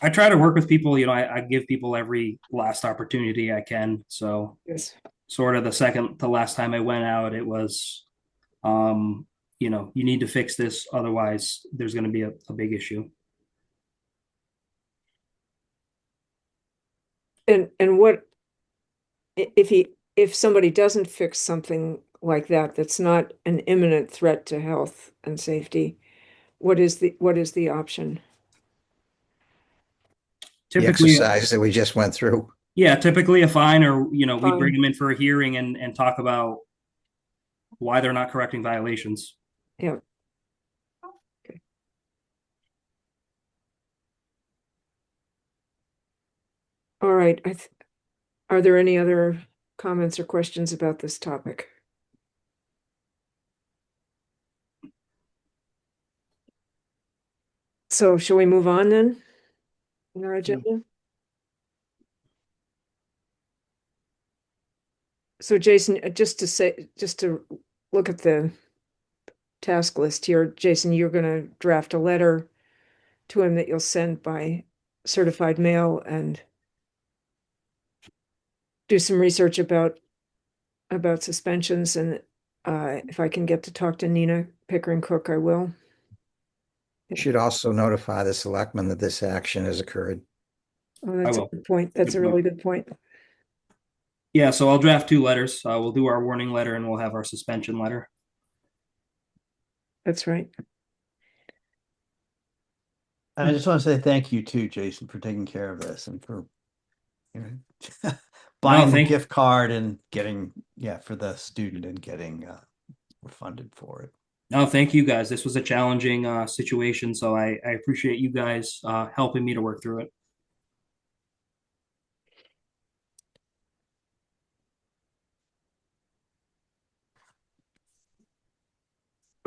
I try to work with people, I give people every last opportunity I can. So Yes. sort of the last time I went out, it was, you need to fix this, otherwise there's going to be a big issue. And what if somebody doesn't fix something like that, that's not an imminent threat to health and safety, what is the option? The Typically, exercise that we just went through. yeah, typically a fine, or we bring Fine. them in for a hearing and talk about why they're not correcting violations. Yeah. Okay. All right. Are there any other comments or questions about this topic? So shall we move on then? In our agenda? So Jason, just to look at the task list here, Jason, you're gonna draft a letter to him that you'll send by certified mail and do some research about suspensions, and if I can get to talk to Nina Pickering Cook, I will. Should also notify the selectmen that this action has occurred. Oh, that's a will. good point. That's Good a point. really good point. Yeah, so I'll draft 2 letters. We'll do our warning letter and we'll have our suspension letter. That's right. And I just want to say thank you too, Jason, for taking care of this and for buying the thank- gift card and getting, for the student and getting refunded for it. No, thank you guys. This was a challenging situation, so I appreciate you guys helping me to work through it.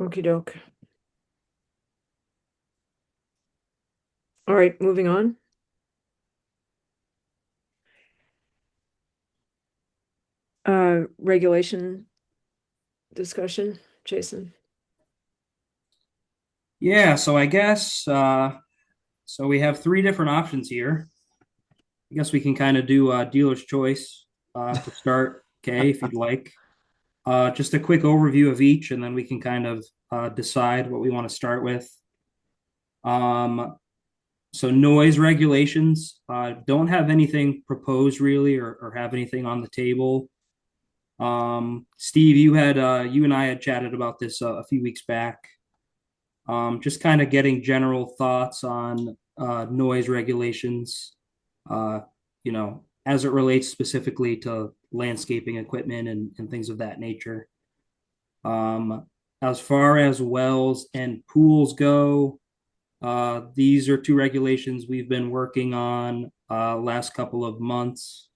Okie doke. All right, moving on. Regulation discussion, Jason. Yeah, so I guess so we have 3 different options here. I guess we can kind of do dealer's choice to start, okay, if you'd like. Just a quick overview of each, and then we can kind of decide what we want to start with. So noise regulations don't have anything proposed really, or have anything on the table. Steve, you and I had chatted about this a few weeks back. Just kind of getting general thoughts on noise regulations, as it relates specifically to landscaping equipment and things of that nature. As far as wells and pools go, these are 2 regulations we've been working on last couple of months.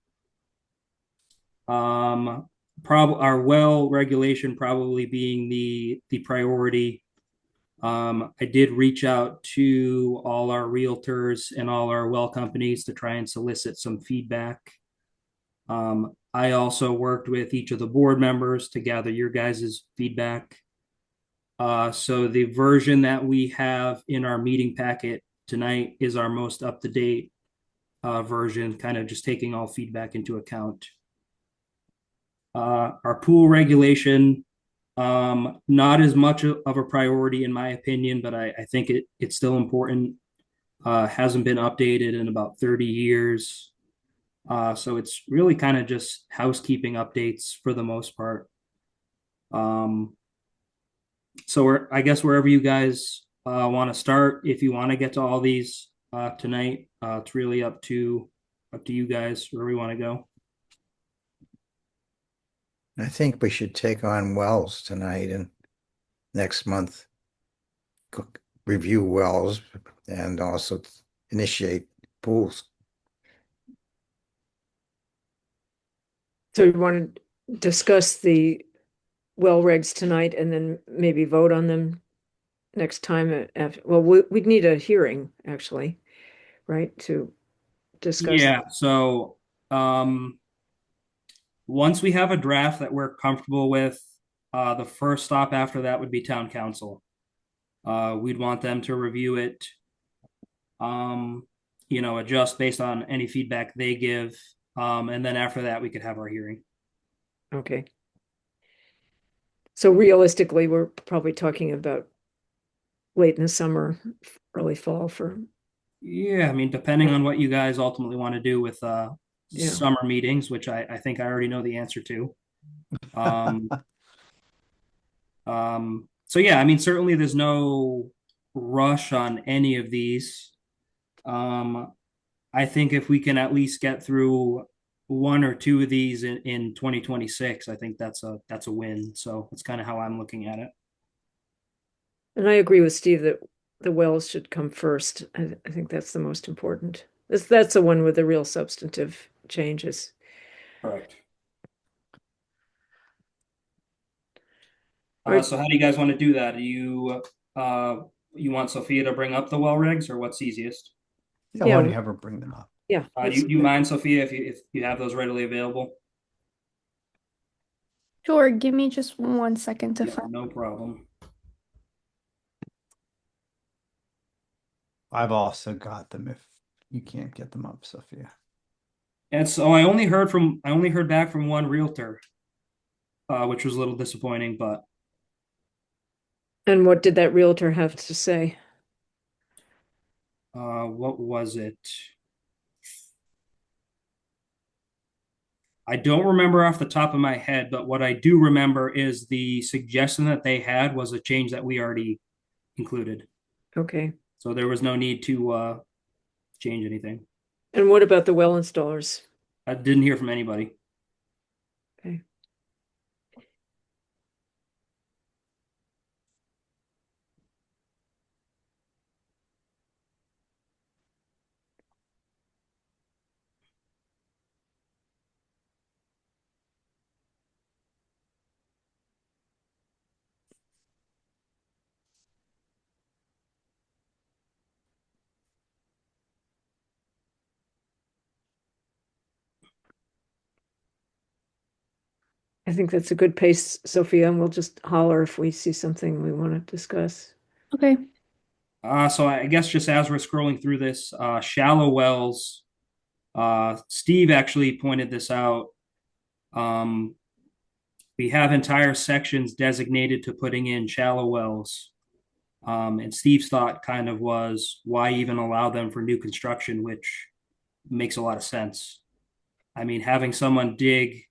Our well regulation probably being the priority. I did reach out to all our realtors and all our well companies to try and solicit some feedback. I also worked with each of the board members to gather your guys' feedback. So the version that we have in our meeting packet tonight is our most up-to-date version, kind of just taking all feedback into account. Our pool regulation, not as much of a priority in my opinion, but I think it's still important. Hasn't been updated in about 30 years. So it's really kind of just housekeeping updates for the most part. So I guess wherever you guys want to start, if you want to get to all these tonight, it's really up to you guys where we want to go. I think we should take on wells tonight and next month review wells and also initiate pools. So you want to discuss the well regs tonight and then maybe vote on them next time after, well, we'd need a hearing actually, right? To discuss? Yeah, so once we have a draft that we're comfortable with, the first stop after that would be town council. We'd want them to review it, adjust based on any feedback they give. And then after that, we could have our hearing. Okay. So realistically, we're probably talking about late in the summer, early fall for, Yeah, I mean, depending on what you guys ultimately want to do with Yeah. summer meetings, which I think I already know the answer to. Um, so yeah, I mean, certainly there's no rush on any of these. I think if we can at least get through one or two of these in 2026, I think that's a win. So that's kind of how I'm looking at it. and I agree with Steve that the wells should come first. I think that's the most important. That's the one with the real substantive changes. Correct. Right. So how do you guys want to do that? Do you want Sophia to bring up the well regs, or what's easiest? Yeah, Yeah. why don't you have her bring them up? Yeah. Do you mind, Sophia, if you have those readily available? Sure, give me just 1 second to Yeah, find. no problem. I've also got them if you can't get them up, Sophia. And so I only heard back from one realtor, which was a little disappointing, but And what did that realtor have to say? what was it? I don't remember off the top of my head, but what I do remember is the suggestion that they had was a change that we already included. Okay. So there was no need to change anything. And what about the well installers? I didn't hear from anybody. Okay. I think that's a good pace, Sophia, and we'll just holler if we see something we want to discuss. Okay. So I guess just as we're scrolling through this, shallow wells, Steve actually pointed this out. We have entire sections designated to putting in shallow wells. And Steve's thought kind of was, why even allow them for new construction, which makes a lot of sense. I mean, having someone dig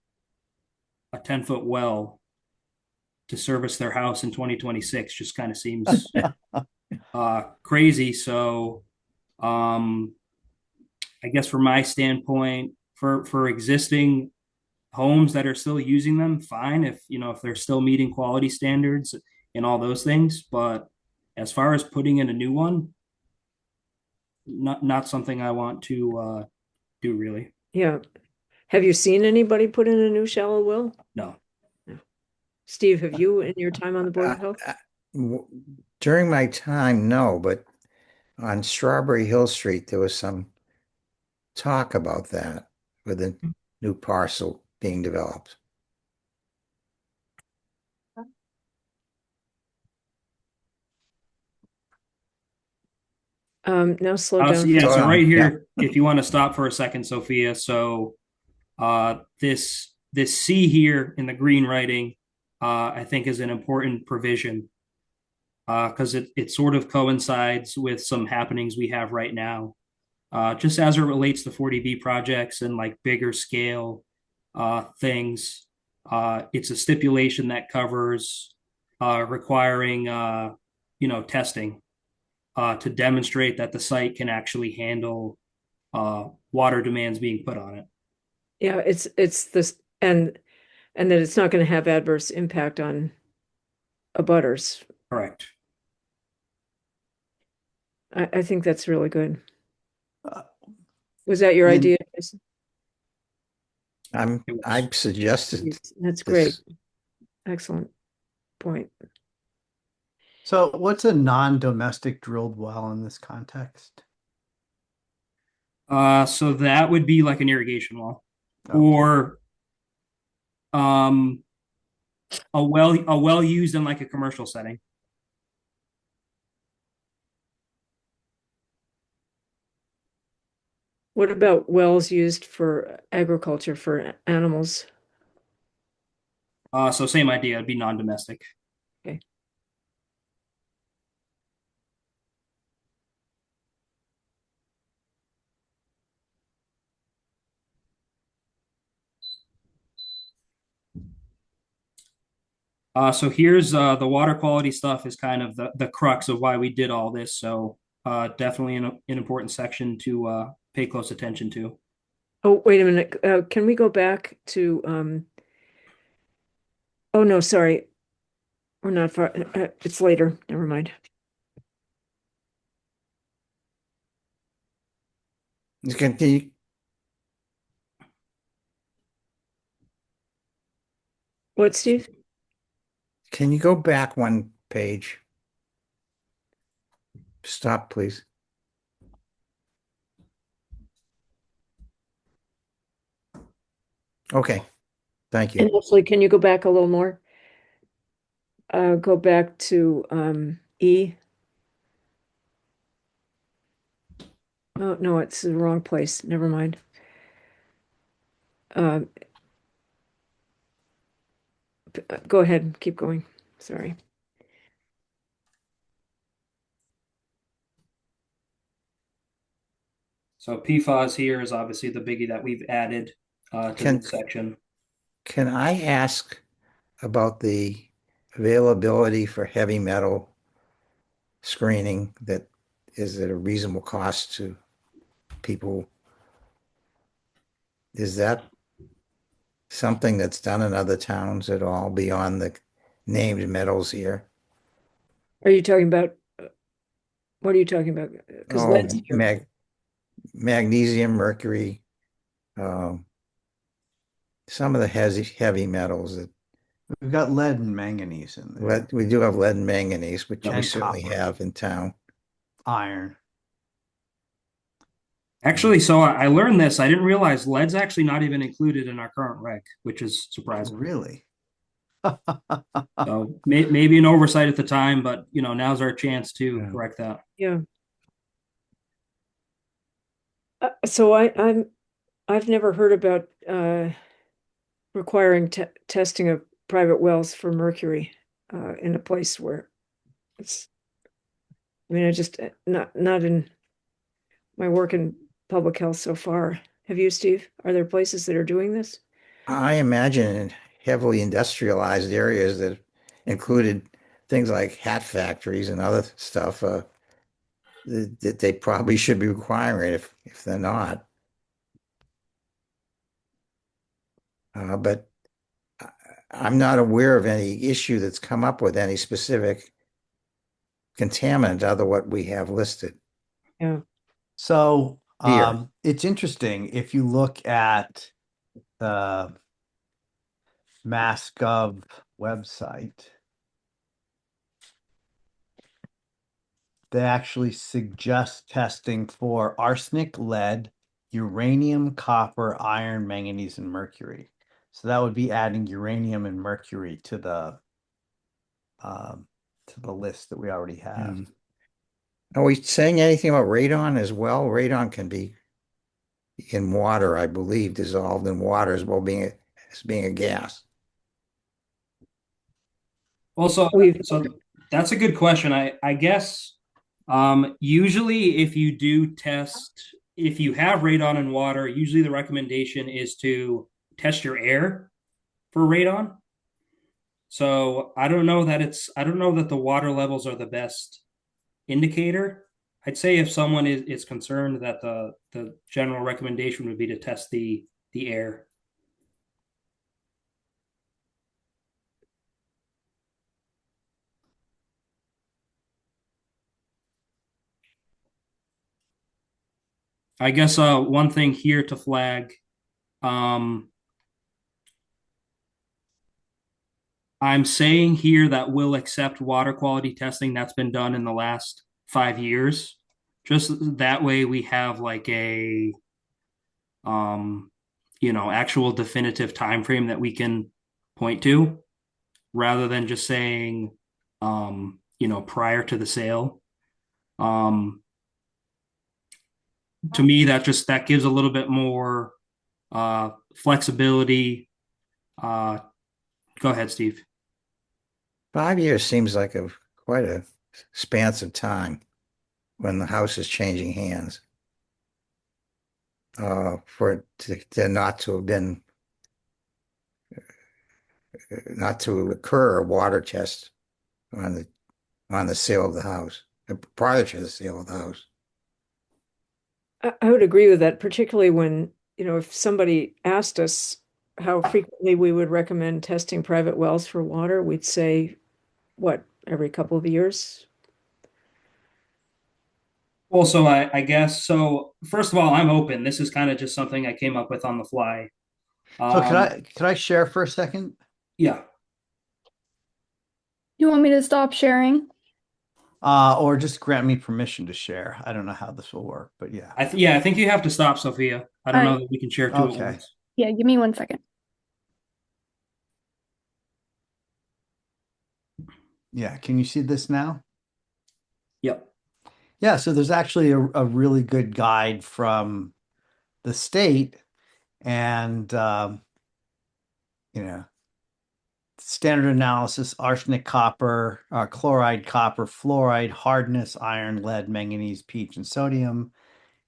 a 10-foot well to service their house in 2026 just kind of seems crazy. So I guess from my standpoint, for existing homes that are still using them, fine, if they're still meeting quality standards and all those things. But as far as putting in a new one, not something I want to do, really. Yeah. Have you seen anybody put in a new shallow well? No. Steve, have you in your time on the Board of Health? During my time, no, but on Strawberry Hill Street, there was some talk about that with a new parcel being developed. Now slow So down. yeah, so Slow right down, here, if you want to stop for a second, Sophia. So this C here in the green writing, I think is an important provision because it sort of coincides with some happenings we have right now. Just as it relates to 40B projects and like bigger scale things, it's a stipulation that covers requiring testing to demonstrate that the site can actually handle water demands being put on it. Yeah, it's this and that it's not going to have adverse impact on abutters. Correct. I think that's really good. Uh, Was that your and- idea, Jason? I've suggested Yes, that's great. this. Excellent point. So what's a non-domestic drilled well in this context? So that would be like an irrigation well, Okay. or a well used in like a commercial setting. What about wells used for agriculture for animals? So same idea, it'd be non-domestic. Okay. So here's the water quality stuff is kind of the crux of why we did all this. So definitely an important section to pay close attention to. Oh, wait a minute. Can we go back to, oh, no, sorry. We're not far. It's later. Never mind. What, Steve? Can you go back one page? Stop, please. Okay, thank And you. actually, can you go back a little more? Go back to E. Oh, no, it's the wrong place. Never mind. Go ahead. Keep going. Sorry. So PFAS here is obviously the biggie that we've added to Can- this section. Can I ask about the availability for heavy metal screening that is at a reasonable cost to people? Is that something that's done in other towns at all beyond the named metals here? Are you talking about, what are you talking about? Because Oh, lead's here. magnesium, mercury, some of the heavy metals that We've got lead and manganese in there. we do have lead and manganese, which we And certainly copper. have in town. Iron. Actually, so I learned this. I didn't realize lead's actually not even included in our current reg, which is surprising. Really? So maybe an oversight at the time, but now's our chance to Yeah. correct that. Yeah. So I've never heard about requiring testing of private wells for mercury in a place where it's. I mean, I just not in my work in public health so far. Have you, Steve? Are there places that are doing this? I imagine in heavily industrialized areas that included things like hat factories and other stuff, that they probably should be requiring it if they're not. But I'm not aware of any issue that's come up with any specific contaminant other what we have listed. Yeah. So Here. it's interesting if you look at the MassGov website, they actually suggest testing for arsenic, lead, uranium, copper, iron, manganese, and mercury. So that would be adding uranium and mercury to the list that we already have. Are we saying anything about radon as well? Radon can be in water, I believe, dissolved in water as well as being a gas. Also, so that's a good question. I guess usually if you do test, if you have radon in water, usually the recommendation is to test your air for radon. So I don't know that the water levels are the best indicator. I'd say if someone is concerned that the general recommendation would be to test the air. I guess one thing here to flag, I'm saying here that we'll accept water quality testing that's been done in the last 5 years. Just that way we have like a actual definitive time frame that we can point to rather than just saying prior to the sale. To me that gives a little bit more flexibility. Go ahead, Steve. 5 years seems like quite a span of time when the house is changing hands. For it to not to have been, not to occur a water test on the sale of the house, prior to the sale of the house. I would agree with that, particularly when, if somebody asked us how frequently we would recommend testing private wells for water, we'd say, what, every couple of years? Well, so I guess so. First of all, I'm open. This is kind of just something I came up with on the fly. So can I share for a second? Yeah. You want me to stop sharing? Or just grant me permission to share. I don't know how this will work, but yeah. I think you have to stop, Sophia. I don't know Alright. that we can share two at Okay. once. Yeah, give me 1 second. Yeah, can you see this now? Yep. Yeah, so there's actually a really good guide from the state and standard analysis, arsenic, copper, chloride, copper, fluoride, hardness, iron, lead, manganese, peach, and sodium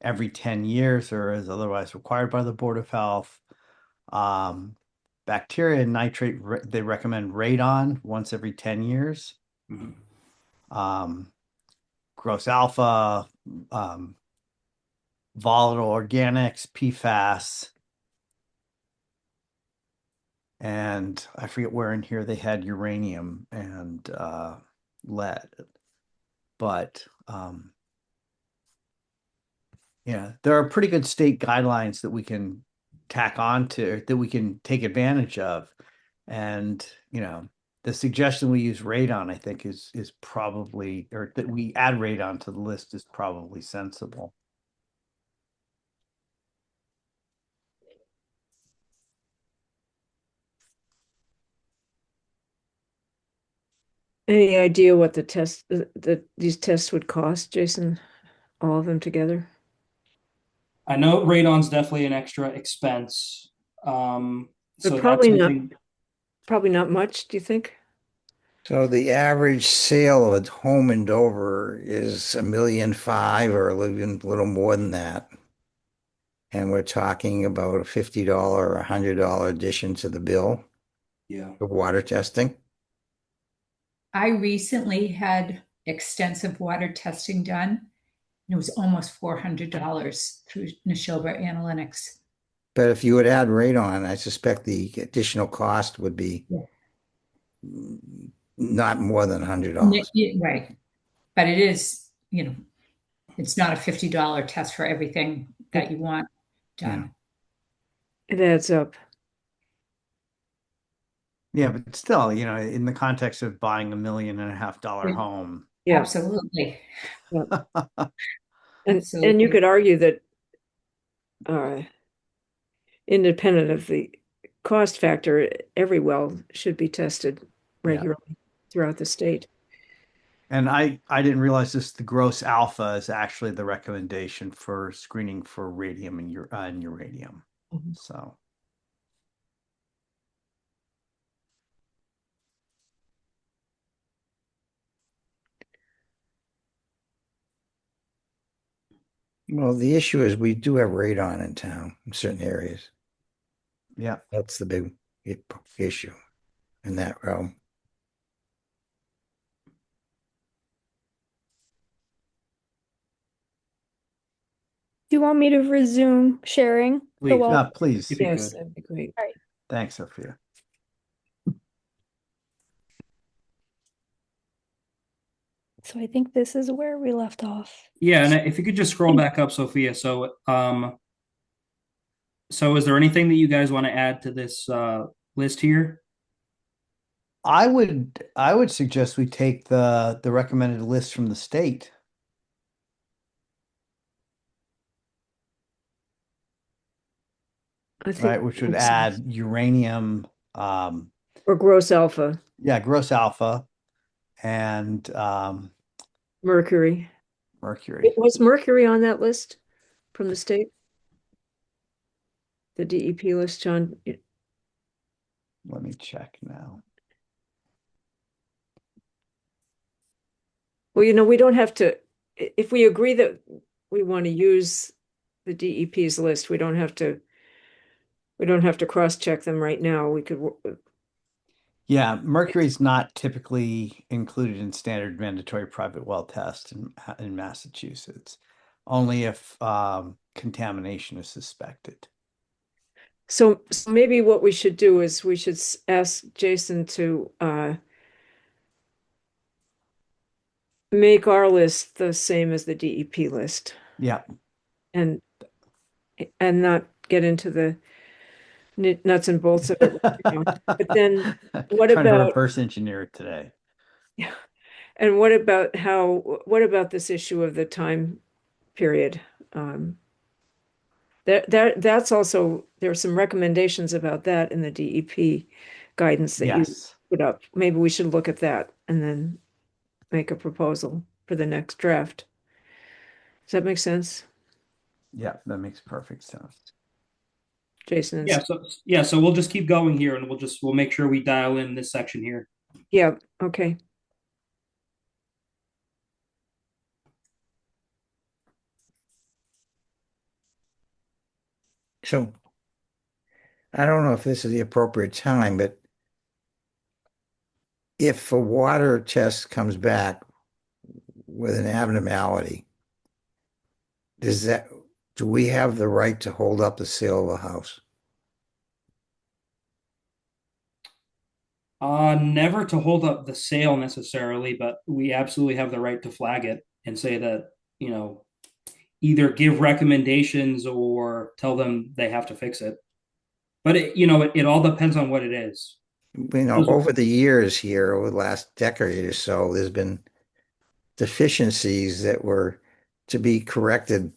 every 10 years or as otherwise required by the Board of Health. Bacteria and nitrate, they recommend radon once every 10 years. Gross alpha, volatile organics, PFAS. And I forget where in here they had uranium and lead. But there are pretty good state guidelines that we can tack on to, that we can take advantage of. And, the suggestion we use radon, I think, is probably, or that we add radon to the list is probably sensible. Any idea what these tests would cost, Jason? All of them together? I know radon's definitely an extra expense. But So probably that's not, something. probably not much, do you think? So the average sale of a home in Dover is $1.5 million or even a little more than that. And we're talking about a $50 or $100 addition to the bill Yeah. for water testing. I recently had extensive water testing done, and it was almost $400 through Neshoba Analytics. But if you would add radon, I suspect the additional cost would be not more than $100. Right. But it is, it's not a $50 test for everything that you want done. It adds up. Yeah, but still, in the context of buying $1.5 million home. Yeah. Absolutely. And you could argue that independent of the cost factor, every well should be tested regularly throughout the state. And I didn't realize this, the gross alpha is actually the recommendation for screening for radium and uranium. So. Well, the issue is we do have radon in town in certain areas. Yeah. That's the big issue in that realm. Do you want me to resume sharing the Please. wall? Please. If you Yes, could. that'd be great. Thanks, Sophia. So I think this is where we left off. Yeah, and if you could just scroll back up, Sophia. So is there anything that you guys want to add to this list here? I would suggest we take the recommended list from the state. I think right? Which would makes add sense. uranium, Or gross alpha, yeah, gross alpha and mercury. mercury. Was mercury on that list from the state? The DEP list, John? Let me check now. Well, we don't have to, if we agree that we want to use the DEP's list, we don't have to cross-check them right now. We could, Yeah, mercury is not typically included in standard mandatory private well tests in Massachusetts, only if contamination is suspected. so maybe what we should do is we should ask Jason to make our list the same as the DEP list Yeah, and not get into the nuts and bolts of it right now. But then what trying to about, reverse engineer it today. and what about this issue of the time period? That's also, there are some recommendations about that in the DEP guidance that you Yes. put up. Maybe we should look at that and then make a proposal for the next draft. Does that make sense, Yeah, that makes perfect sense. Jason? and So we'll just keep going here, and we'll make sure we dial in this section here. Yeah, okay. So I don't know if this is the appropriate time, but if a water test comes back with an abnormality, do we have the right to hold up the sale of a house? Never to hold up the sale necessarily, but we absolutely have the right to flag it and say that, either give recommendations or tell them they have to fix it. But it all depends on what it is. Over the years here, over the last decade or so, there's been deficiencies that were to be corrected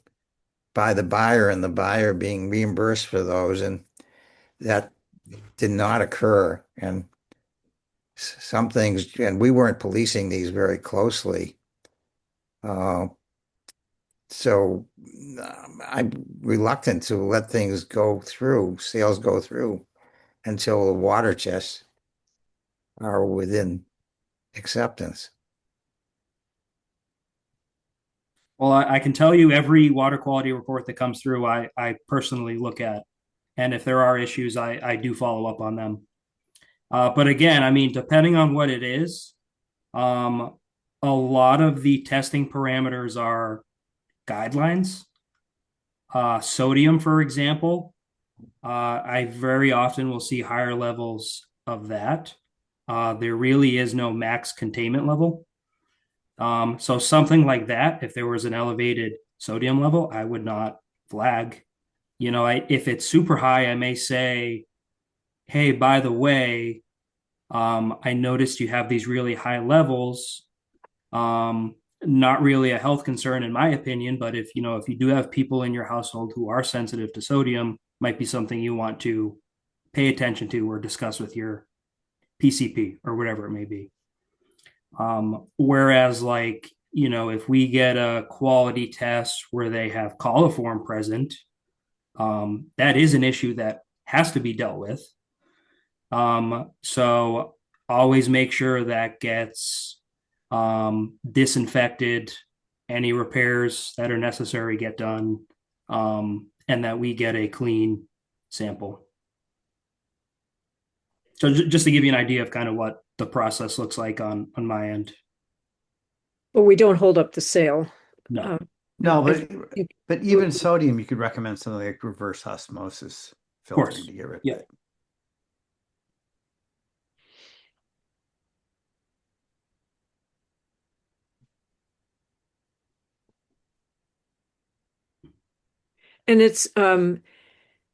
by the buyer and the buyer being reimbursed for those. And that did not occur. And some things, and we weren't policing these very closely. So I'm reluctant to let things go through, sales go through until the water tests are within acceptance. Well, I can tell you every water quality report that comes through, I personally look at. And if there are issues, I do follow up on them. But again, I mean, depending on what it is, a lot of the testing parameters are guidelines. Sodium, for example, I very often will see higher levels of that. There really is no max containment level. So something like that, if there was an elevated sodium level, I would not flag. If it's super high, I may say, hey, by the way, I noticed you have these really high levels. Not really a health concern in my opinion, but if you do have people in your household who are sensitive to sodium, might be something you want to pay attention to or discuss with your PCP or whatever it may be. Whereas if we get a quality test where they have coliform present, that is an issue that has to be dealt with. So always make sure that gets disinfected, any repairs that are necessary get done, and that we get a clean sample. So just to give you an idea of kind of what the process looks like on my end. But we don't hold up the sale. No. No, but even sodium, you could recommend something like reverse osmosis filtering to get rid of it. And it's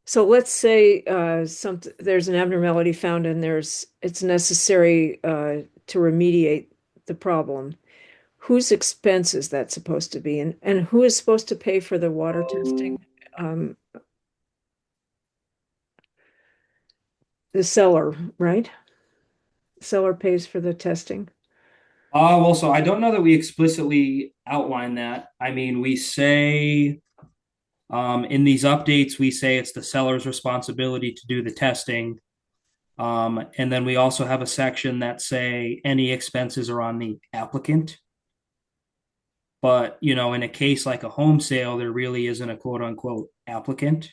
so let's say there's an abnormality found and it's necessary to remediate the problem. Whose expense is that supposed to be, and who is supposed to pay for the water testing? the seller, right? Seller pays for the testing. Well, so I don't know that we explicitly outline that. I mean, we say in these updates, we say it's the seller's responsibility to do the testing. And then we also have a section that say any expenses are on the applicant. But, you know, in a case like a home sale, there really isn't a quote unquote applicant.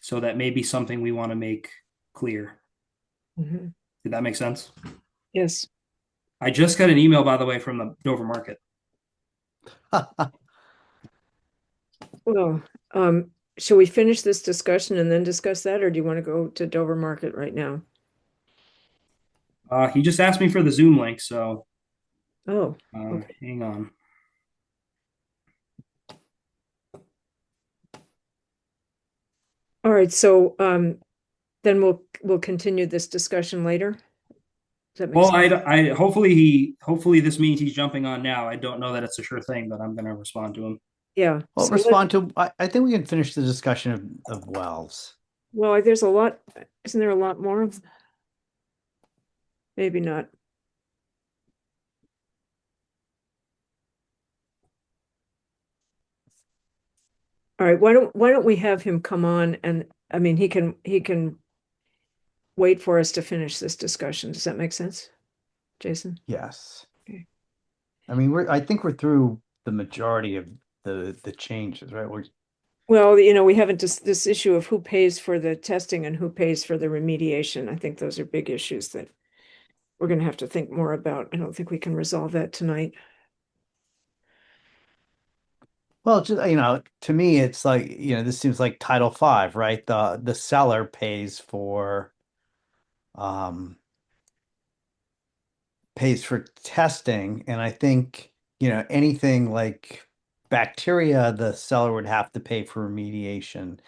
So that may be something we want to make clear. Mhm. Did that make sense? Yes. I just got an email, by the way, from the Dover Market. Well, shall we finish this discussion and then discuss that, or do you want to go to Dover Market right now? He just asked me for the Zoom link, so Oh, okay. hang on. All right, so then we'll continue this discussion later. Does that make Well, sense? I hopefully this means he's jumping on now. I don't know that it's a sure thing, but I'm going to respond to him. Yeah. Well, So respond to, I think we can finish the discussion of wells. well, there's a lot, isn't there a lot more? Maybe not. All right, why don't we have him come on, and I mean he can wait for us to finish this discussion. Does that make sense, Jason? Yes. Okay. I mean, I think we're through the majority of the changes, right? Well, you know, we haven't just this issue of who pays for the testing and who pays for the remediation. I think those are big issues that we're going to have to think more about. I don't think we can resolve that tonight. Well, just, to me, it's like, this seems like Title V, right? The seller pays for testing, and I think, anything like bacteria, the seller would have to pay for remediation.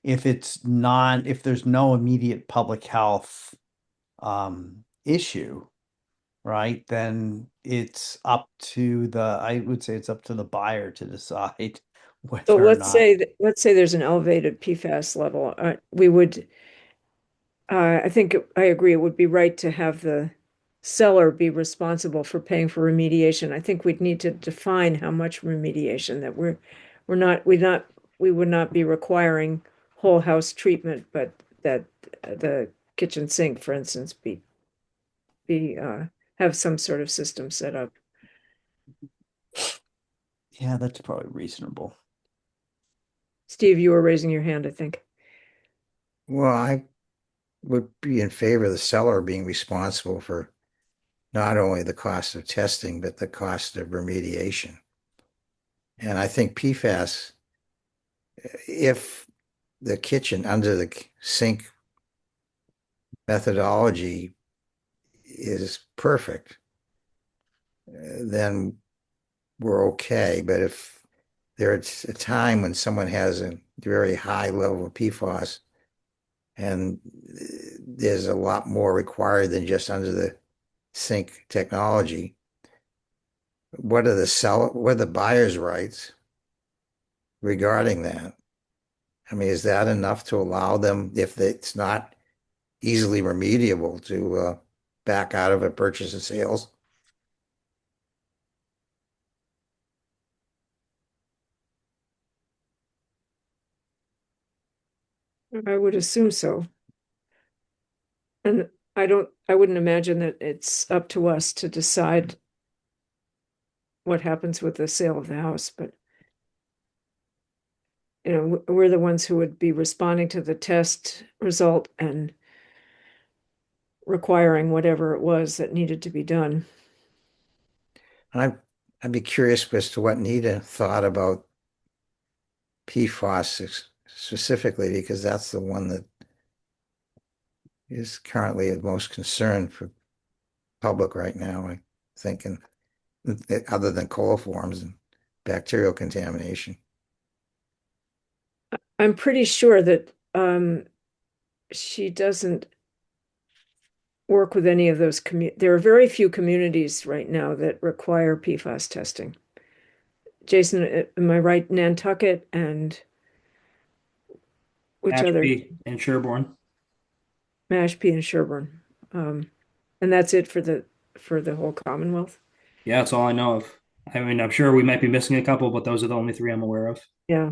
If there's no immediate public health issue, right, then I would say it's up to the buyer to decide So whether or let's not. say there's an elevated PFAS level. We would, I think I agree. It would be right to have the seller be responsible for paying for remediation. I think we'd need to define how much remediation that we would not be requiring whole house treatment, but that the kitchen sink, for instance, be have some sort of system set up. Yeah, that's probably reasonable. Steve, you were raising your hand, I think. Well, I would be in favor of the seller being responsible for not only the cost of testing, but the cost of remediation. And I think PFAS, if the kitchen under the sink methodology is perfect, then we're okay. But if there's a time when someone has a very high level of PFAS and there's a lot more required than just under the sink technology, what are the buyer's rights regarding that? I mean, is that enough to allow them, if it's not easily remediable, to back out of a purchase and sales? I would assume so. And I wouldn't imagine that it's up to us to decide what happens with the sale of the house, but we're the ones who would be responding to the test result and requiring whatever it was that needed to be done. I'd be curious as to what Nita thought about PFAS specifically, because that's the one that is currently of most concern for public right now, I think, and other than coliforms and bacterial contamination. I'm pretty sure that she doesn't work with any of those there are very few communities right now that require PFAS testing. Jason, am I right? Nantucket and which other? Ashby and Sherborne. Mashpee and Sherburne. And that's it for the whole Commonwealth. Yeah, that's all I know of. I mean, I'm sure we might be missing a couple, but those are the only three I'm aware of. Yeah.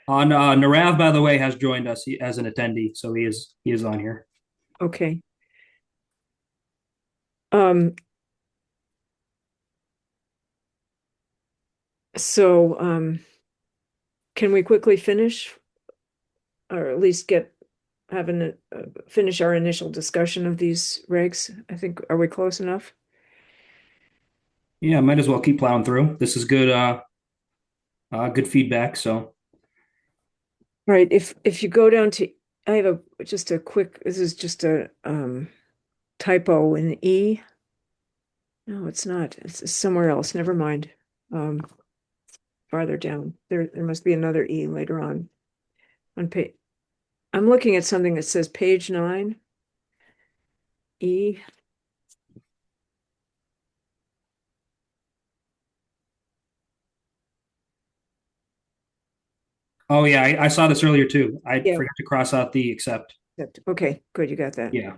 On Narav, by the way, has joined us as an attendee, so he is on here. Okay. So can we quickly finish, or at least finish our initial discussion of these regs? I think, are we close enough? Yeah, might as well keep plowing through. This is good good feedback. So Right. If you go down to, I have just a quick, this is just a typo in E. No, it's not. It's somewhere else. Never mind. Farther down. There must be another E later on page. I'm looking at something that says page 9. E. oh yeah, I saw this earlier too. I Yeah. forgot to cross out the except. Okay, good, you got that. Yeah.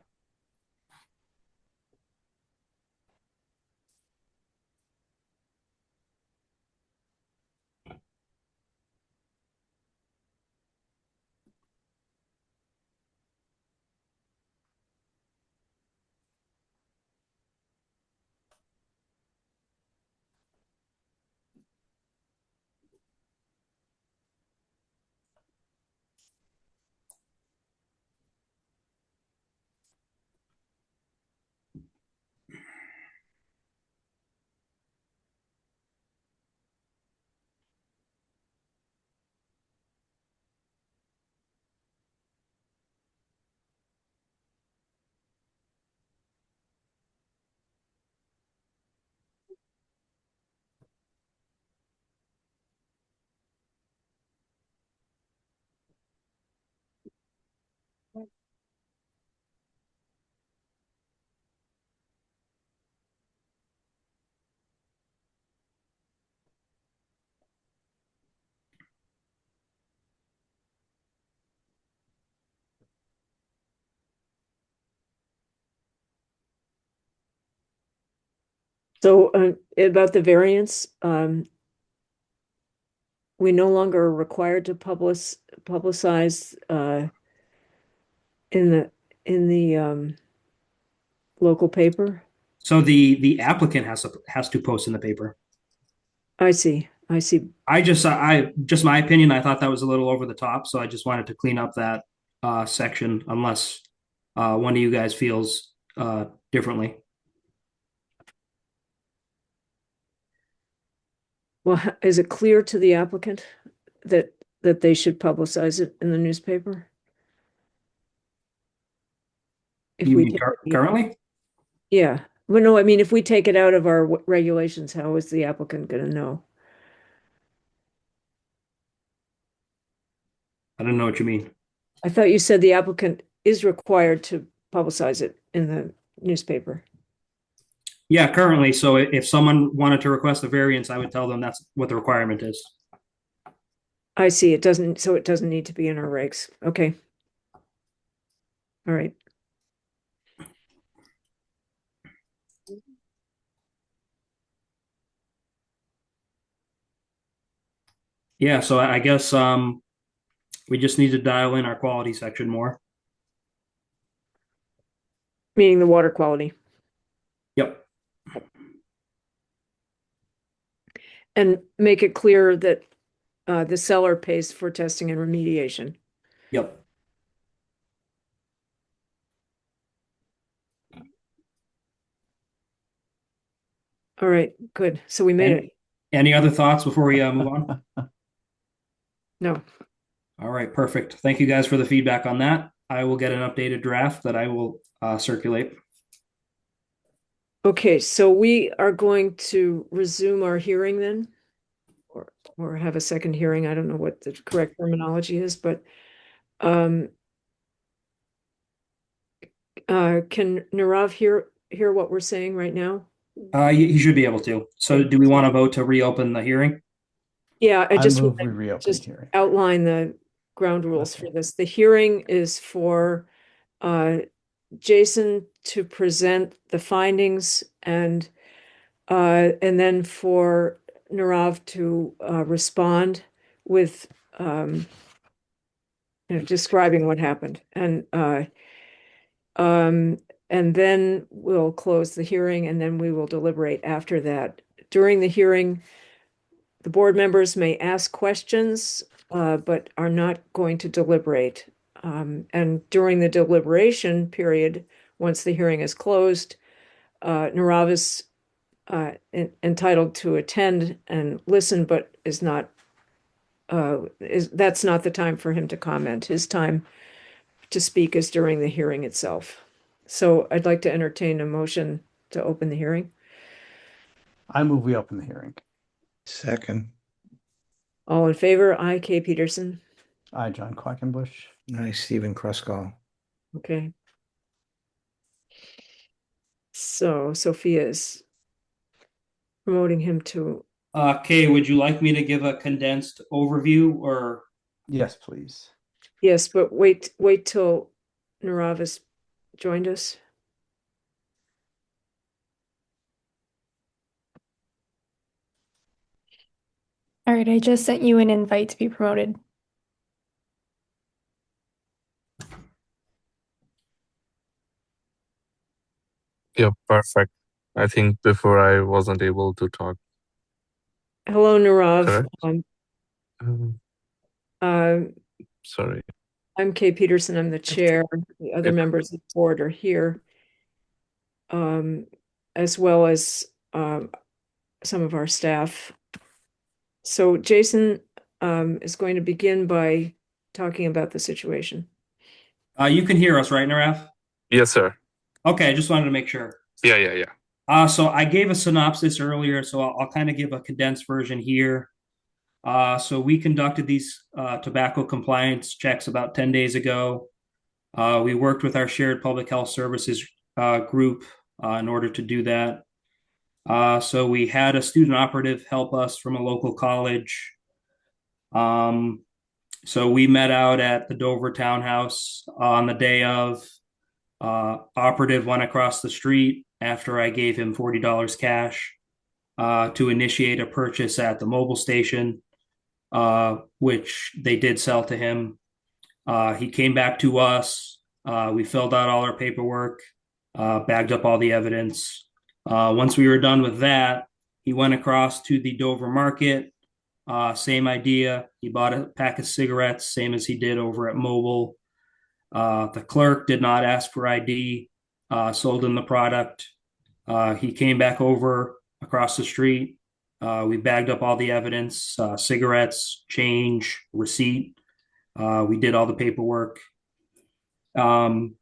So about the variance, we no longer are required to publicize in the local paper. So the applicant has to post in the paper. I see. I just my opinion. I thought that was a little over the top, so I just wanted to clean up that section. Unless one of you guys feels differently. Well, is it clear to the applicant that they should publicize it in the newspaper? If You we mean take currently? Yeah. Well, no, I mean, if we take it out of our regulations, how is the applicant going to know? I don't know what you mean. I thought you said the applicant is required to publicize it in the newspaper. Yeah, currently. So if someone wanted to request a variance, I would tell them that's what the requirement is. I see. It doesn't need to be in our regs. Okay. All right. Yeah, so I guess we just need to dial in our quality section more. Meaning the water quality. Yep. And make it clear that the seller pays for testing and remediation. Yep. All right, good. So we made it. Any other thoughts before we move on? No. All right, perfect. Thank you guys for the feedback on that. I will get an updated draft that I will circulate. Okay, so we are going to resume our hearing then, or have a second hearing. I don't know what the correct terminology is, but can Nirav hear what we're saying right now? He should be able to. So do we want to vote to reopen the hearing? Yeah, I just move want we to reopen just hearing. outline the ground rules for this. The hearing is for Jason to present the findings and then for Nirav to respond with describing what happened. And then we'll close the hearing, and then we will deliberate after that. During the hearing, the board members may ask questions, but are not going to deliberate. And during the deliberation period, once the hearing is closed, Nirav is entitled to attend and listen, but is not. That's not the time for him to comment. His time to speak is during the hearing itself. So I'd like to entertain a motion to open the hearing. I move we open the hearing. Second. All in favor? Aye, Kay Peterson. Aye, John Quackenbush. Aye, Stephen Kruskal. Okay. So Sophia is promoting him to. Kay, would you like me to give a condensed overview or? Yes, please. Yes, but wait till Nirav has joined us. All right, I just sent you an invite to be promoted. Yeah, perfect. I think before I wasn't able to talk. Hello, Nirav. Correct. Sorry. I'm Kay Peterson. I'm the chair. The other members of the board are here, as well as some of our staff. So Jason is going to begin by talking about the situation. You can hear us, right, Nirav? Yes, sir. Okay, I just wanted to make sure. Yeah. So I gave a synopsis earlier, so I'll kind of give a condensed version here. So we conducted these tobacco compliance checks about 10 days ago. We worked with our shared public health services group in order to do that. So we had a student operative help us from a local college. So we met out at the Dover Townhouse on the day of. Operative went across the street after I gave him $40 cash to initiate a purchase at the mobile station, which they did sell to him. He came back to us. We filled out all our paperwork, bagged up all the evidence. Once we were done with that, he went across to the Dover Market. Same idea. He bought a pack of cigarettes, same as he did over at Mobile. The clerk did not ask for ID, sold him the product. He came back over across the street. We bagged up all the evidence, cigarettes, change, receipt. We did all the paperwork. And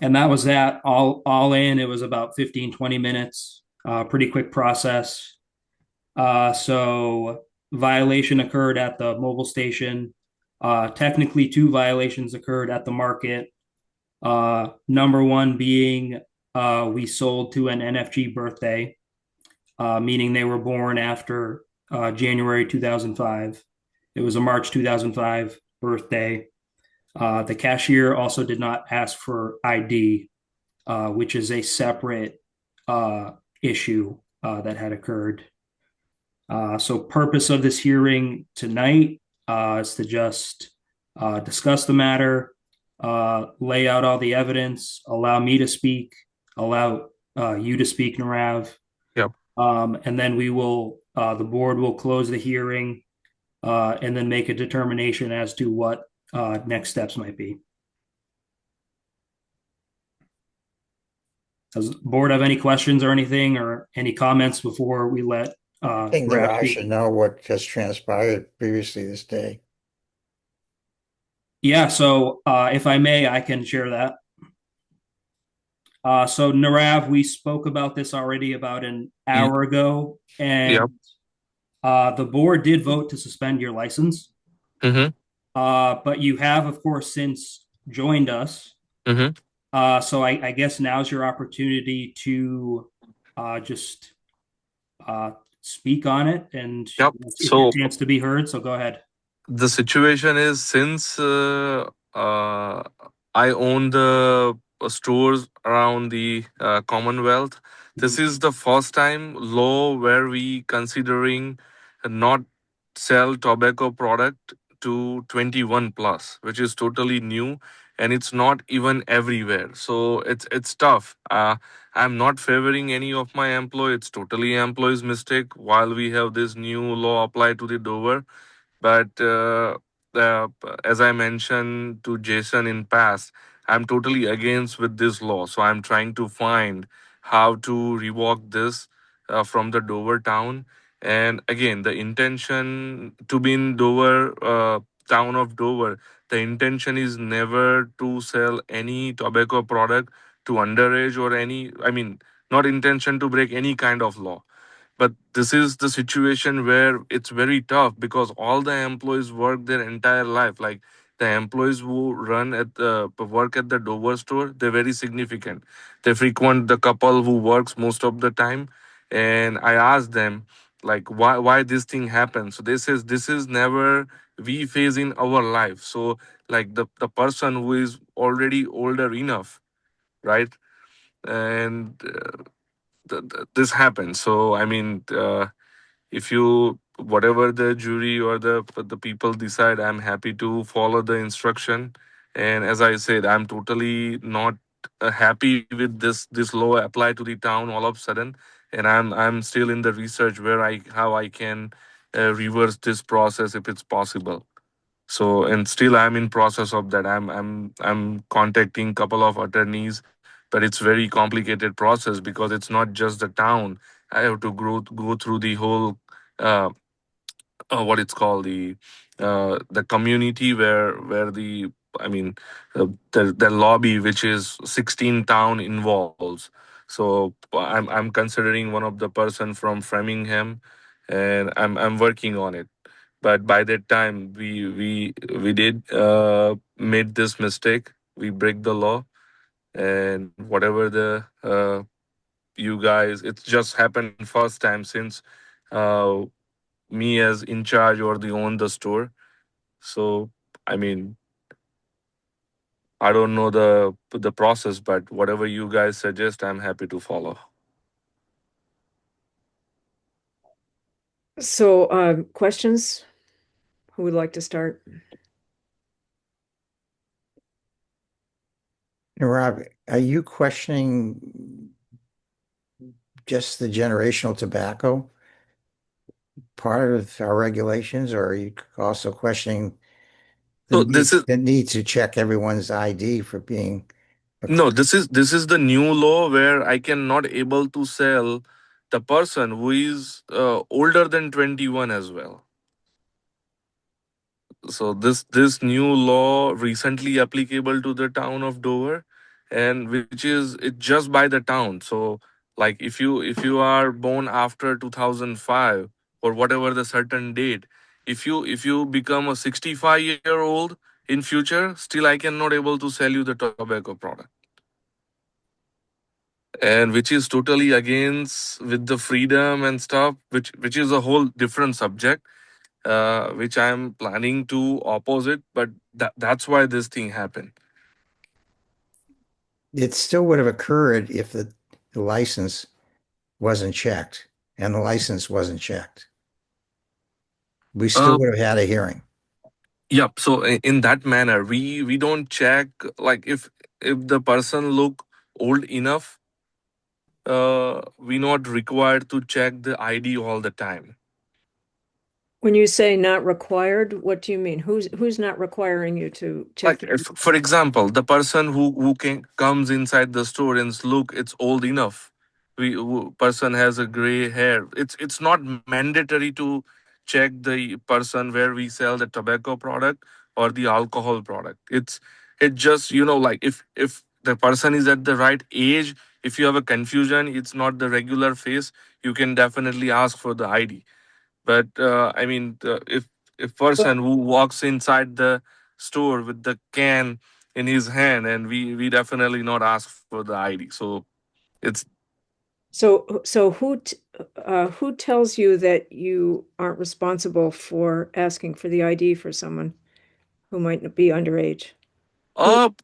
that was that. All in, it was about 15, 20 minutes. Pretty quick process. So violation occurred at the mobile station. Technically, 2 violations occurred at the market. Number one being we sold to an NFG birthday, meaning they were born after January 2005. It was a March 2005 birthday. The cashier also did not ask for ID, which is a separate issue that had occurred. So purpose of this hearing tonight is to just discuss the matter, lay out all the evidence, allow me to speak, allow you to speak, Nirav. Yep. And then we will, the board will close the hearing and then make a determination as to what next steps might be. Does the board have any questions or anything or any comments before we let I think Nirav should know what has transpired previously this day. Yeah, so if I may, I can share that. So Nirav, we spoke about this already about an hour ago, and the board did vote to suspend your license. But you have, of course, since joined us. So I guess now's your opportunity to just speak on it and so a chance to be heard. So go ahead. The situation is, since I own the stores around the Commonwealth. This is the first time law where we considering not sell tobacco product to 21 plus, which is totally new, and it's not even everywhere. So it's tough. I'm not favoring any of my employee. It's totally employee's mistake. While we have this new law applied to the Dover, but as I mentioned to Jason in past, I'm totally against with this law. So I'm trying to find how to revoke this from the Dover town. And again, the intention to be in Dover, town of Dover, the intention is never to sell any tobacco product to underage or any, I mean, not intention to break any kind of law. But this is the situation where it's very tough because all the employees work their entire life. Like the employees who run at the work at the Dover store, they're very significant. They frequent the couple who works most of the time. And I asked them like why this thing happens. So they says this is never we face in our life. So like the person who is already older enough, right? And this happens. So I mean, if you whatever the jury or the people decide, I'm happy to follow the instruction. And as I said, I'm totally not happy with this law applied to the town all of a sudden, and I'm still in the research where I how I can reverse this process if it's possible. So and still I'm in process of that. I'm contacting couple of attorneys, but it's very complicated process because it's not just the town. I have to go through the whole uh, what it's called the community where the I mean the lobby, which is 16 town involves. So I'm considering one of the person from Framingham, and I'm working on it. But by that time we did made this mistake. We break the law, and whatever the you guys, it's just happened first time since uh me as in charge or the own the store. So I mean, I don't know the process, but whatever you guys suggest, I'm happy to follow. So, questions? Who would like to start? Now, Rob, are you questioning just the generational tobacco part of our regulations, or are you also questioning So this is the need to check everyone's ID for being a no, this is the new law where I can not able to sell the person who is older than 21 as well. So this new law recently applicable to the town of Dover, and which is it just by the town. So like if you are born after 2005 or whatever the certain date, if you become a 65-year old in future, still I cannot able to sell you the tobacco product, and which is totally against with the freedom and stuff, which is a whole different subject, which I'm planning to oppose it, but that's why this thing happened. it still would have occurred if the license wasn't checked, and the license wasn't checked. We still Uh, would have had a hearing. yep. So in that manner, we don't check like if the person look old enough, we not required to check the ID all the time. When you say not required, what do you mean? Who's not requiring you to check? Like if, for example, the person who comes inside the store and look, it's old enough. Person has a gray hair. It's not mandatory to check the person where we sell the tobacco product or the alcohol product. It just like if the person is at the right age, if you have a confusion, it's not the regular face, you can definitely ask for the ID. But I mean, if person who walks inside the store with the can in his hand, and we definitely not ask for the ID. So it's So who tells you that you aren't responsible for asking for the ID for someone who might be underage?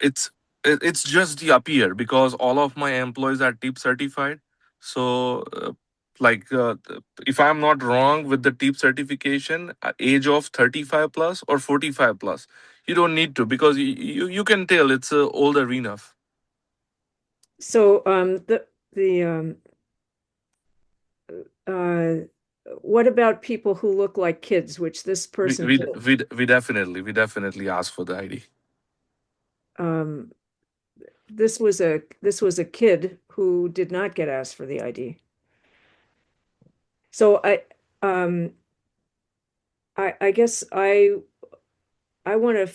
it's It's just the appear because all of my employees are tip certified. So, if I'm not wrong with the tip certification, age of 35 plus or 45 plus, you don't need to because you can tell it's older enough. So the uh, what about people who look like kids, which this We person we did? we definitely ask for the ID. Um, this was a kid who did not get asked for the ID. So I guess I want to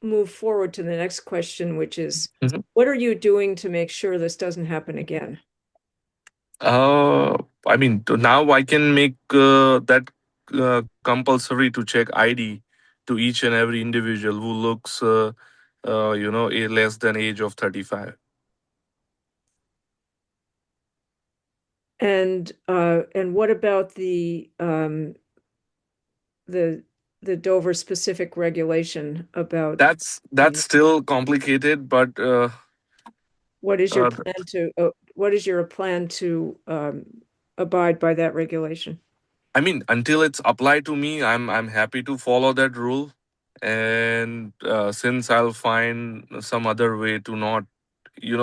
move forward to the next question, which is, Mhm. what are you doing to make sure this doesn't happen again? I mean, now I can make that compulsory to check ID to each and every individual who looks, less than age of 35. And what about the Dover specific regulation about That's still complicated, but what is your uh, plan to abide by that regulation? I mean, until it's applied to me, I'm happy to follow that rule. And since I'll find some other way to not,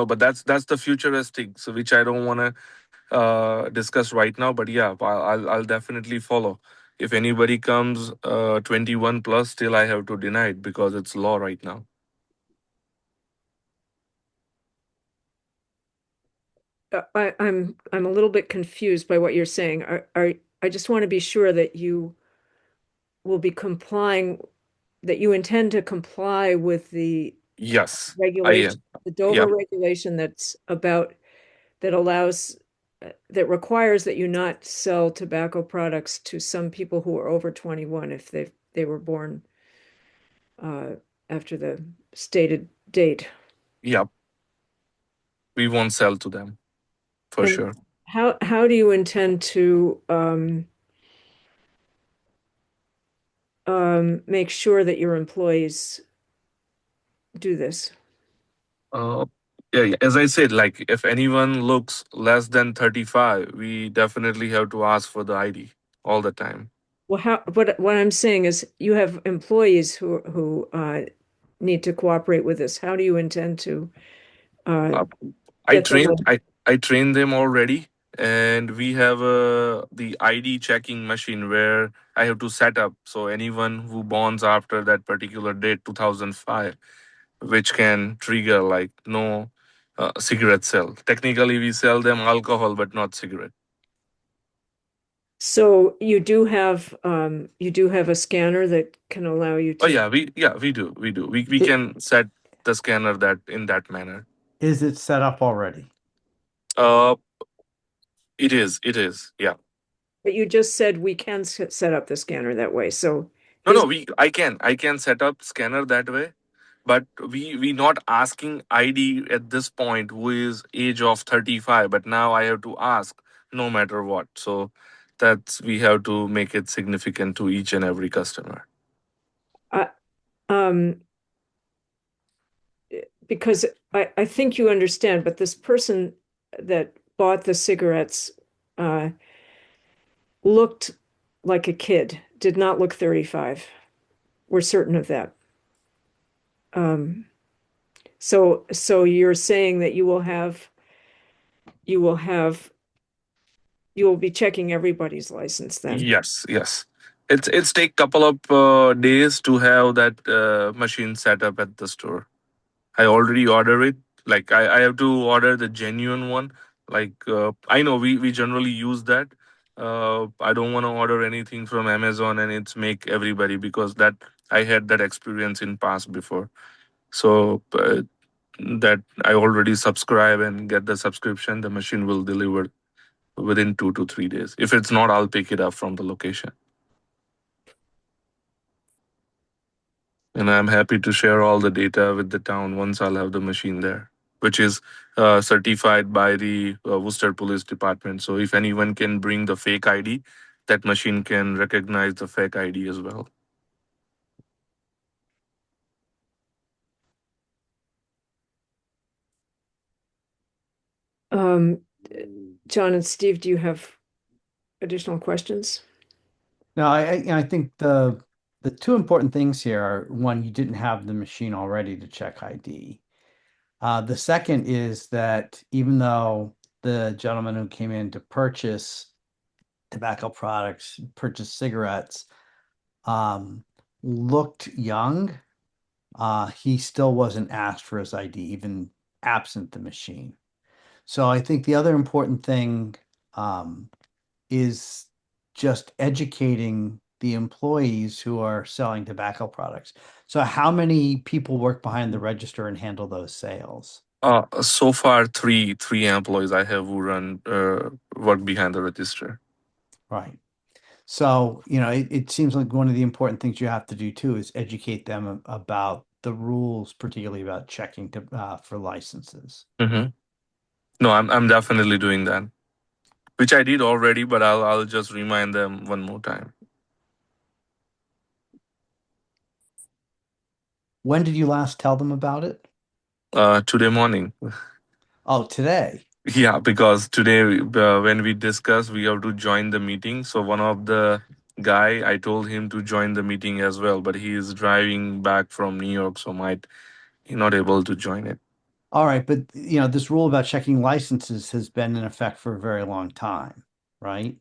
but that's the futuristic, so which I don't want to discuss right now. But yeah, I'll definitely follow. If anybody comes 21 plus, still I have to deny it because it's law right now. I'm a little bit confused by what you're saying. I just want to be sure that you will be complying, that you intend to comply with the Yes, I regulation, am. the Dover Yeah, regulation that allows, that requires that you not sell tobacco products to some people who are over 21 if they were born after the stated date. yeah. We won't sell to them for And sure. how do you intend to make sure that your employees do this? Uh, yeah, as I said, like if anyone looks less than 35, we definitely have to ask for the ID all the time. Well, what I'm saying is you have employees who need to cooperate with this. How do you intend to Uh, I get them? trained I trained them already, and we have the ID checking machine where I have to set up so anyone who bonds after that particular date 2005, which can trigger like no cigarette sell. Technically, we sell them alcohol, but not cigarette. So you do have a scanner that can allow you Oh to. yeah, we do. We It, can set the scanner that in that manner. is it set up already? Uh, it is. Yeah. But you just said we can set up the scanner that way. So No, is I can set up scanner that way, but we not asking ID at this point who is age of 35, but now I have to ask no matter what. So that's we have to make it significant to each and every customer. um because I think you understand, but this person that bought the cigarettes looked like a kid, did not look 35. We're certain of that. So you're saying that you will be checking everybody's license then? Yes. It's take couple of days to have that machine set up at the store. I already order it. Like I have to order the genuine one. Like I know we generally use that. I don't want to order anything from Amazon and it's make everybody because that I had that experience in past before. So that I already subscribe and get the subscription. The machine will deliver within 2 to 3 days. If it's not, I'll pick it up from the location. And I'm happy to share all the data with the town once I'll have the machine there, which is certified by the Worcester Police Department. So if anyone can bring the fake ID, that machine can recognize the fake ID as well. John and Steve, do you have additional questions? No, I think the two important things here are, one, you didn't have the machine already to check ID. The second is that even though the gentleman who came in to purchase tobacco products, purchase cigarettes, looked young, he still wasn't asked for his ID, even absent the machine. So I think the other important thing is just educating the employees who are selling tobacco products. So how many people work behind the register and handle those sales? So far, three employees I have who run work behind the register. Right. So, it seems like one of the important things you have to do too is educate them about the rules, particularly about checking for licenses. Mm-hmm. No, I'm definitely doing that, which I did already, but I'll just remind them one more time. When did you last tell them about it? Today morning. Oh, today. Yeah, because today when we discuss, we have to join the meeting. So one of the guy, I told him to join the meeting as well, but he is driving back from New York, so might he not able to join it. All right, but this rule about checking licenses has been in effect for a very long time, right?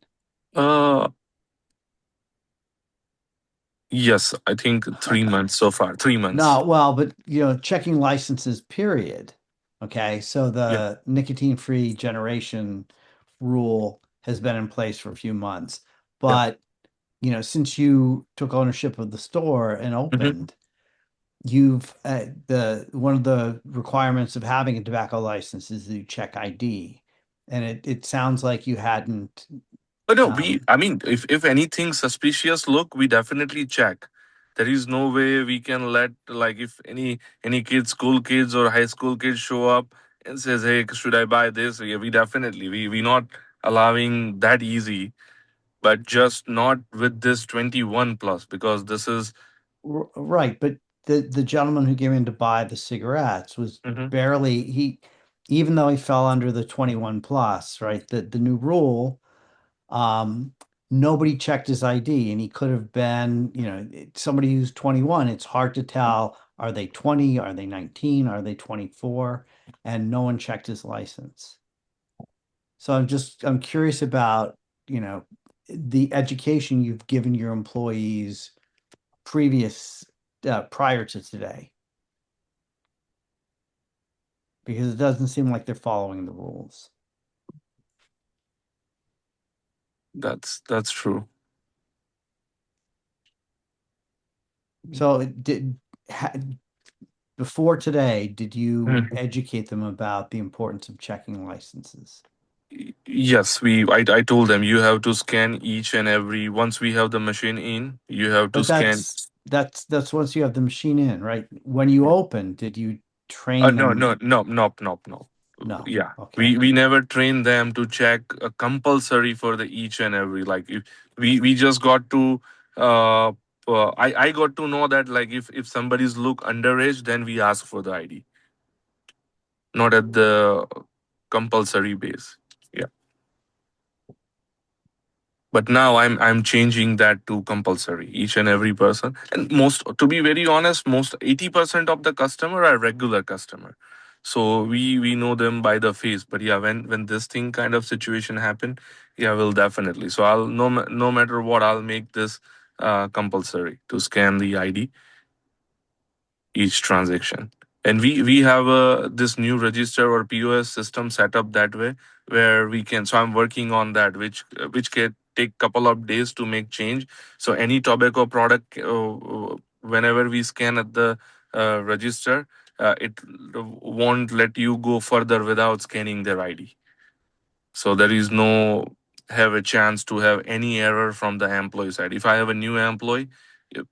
Yes, I think 3 months so far. 3 months. No, well, but checking licenses, period. Okay, so the nicotine-free generation rule has been in place for a few months, but since you took ownership of the store and opened, you've one of the requirements of having a tobacco license is that you check ID, and it sounds like you hadn't. But no, I mean, if anything suspicious look, we definitely check. There is no way we can let, like, if any kids, school kids or high school kids show up and says, "Hey, should I buy this?" Yeah, we definitely we not allowing that easy, but just not with this 21 plus, because this is Right, but the gentleman who came in to buy the cigarettes was barely even though he fell under the 21 plus, right? The new rule, nobody checked his ID, and he could have been, somebody who's 21. It's hard to tell, are they 20, are they 19, are they 24, and no one checked his license. So I'm curious about, the education you've given your employees prior to today, because it doesn't seem like they're following the rules. that's true. So before today, did you educate them about the importance of checking licenses? Yes, I told them you have to scan each and every, once we have the machine in, you have to But scan. that's once you have the machine in, right? When you open, did you train No, them? no. No. Yeah, Okay. we never train them to check compulsory for the each and every. Like, if we just got to I got to know that, like, if somebody's look underage, then we ask for the ID, not at the compulsory base. Yeah. But now I'm changing that to compulsory, each and every person. And most, to be very honest, most 80% of the customer are regular customer. So we know them by the face. But yeah, when this thing kind of situation happen, yeah, we'll definitely. So I'll no matter what, I'll make this compulsory to scan the ID each transaction. And we have this new register or POS system set up that way, where we can. So I'm working on that, which can take couple of days to make change. So any tobacco product, whenever we scan at the register, it won't let you go further without scanning their ID. So there is no have a chance to have any error from the employee side. If I have a new employee,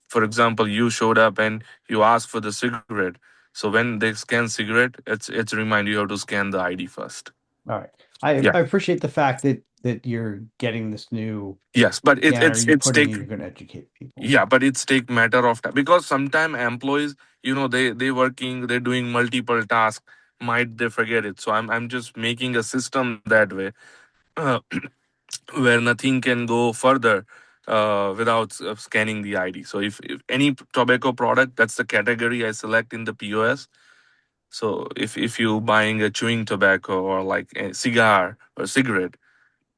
for example, you showed up and you ask for the cigarette. So when they scan cigarette, it's remind you have to scan the ID first. All right. I appreciate the fact that you're getting this new Yes, but scanner it's you're take, you're going to educate people. yeah, but it's take matter of time, because sometimes employees, they working, they're doing multiple tasks. might they forget it. So I'm just making a system that way, uh, where nothing can go further without scanning the ID. So if any tobacco product, that's the category I select in the POS. So if you buying a chewing tobacco or like a cigar or cigarette,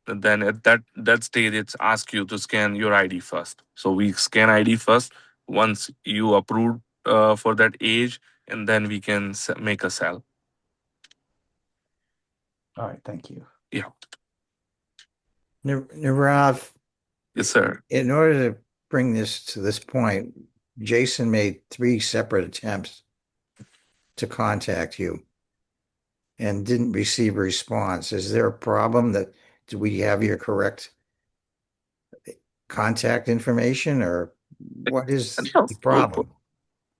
then at that stage it's ask you to scan your ID first. So we scan ID first. Once you approve for that age, and then we can make a sell. All right, thank you. Yeah. Nirav, Yes, sir. in order to bring this to this point, Jason made 3 separate attempts to contact you and didn't receive a response. Is there a problem that, do we have your correct contact information, or what is the problem?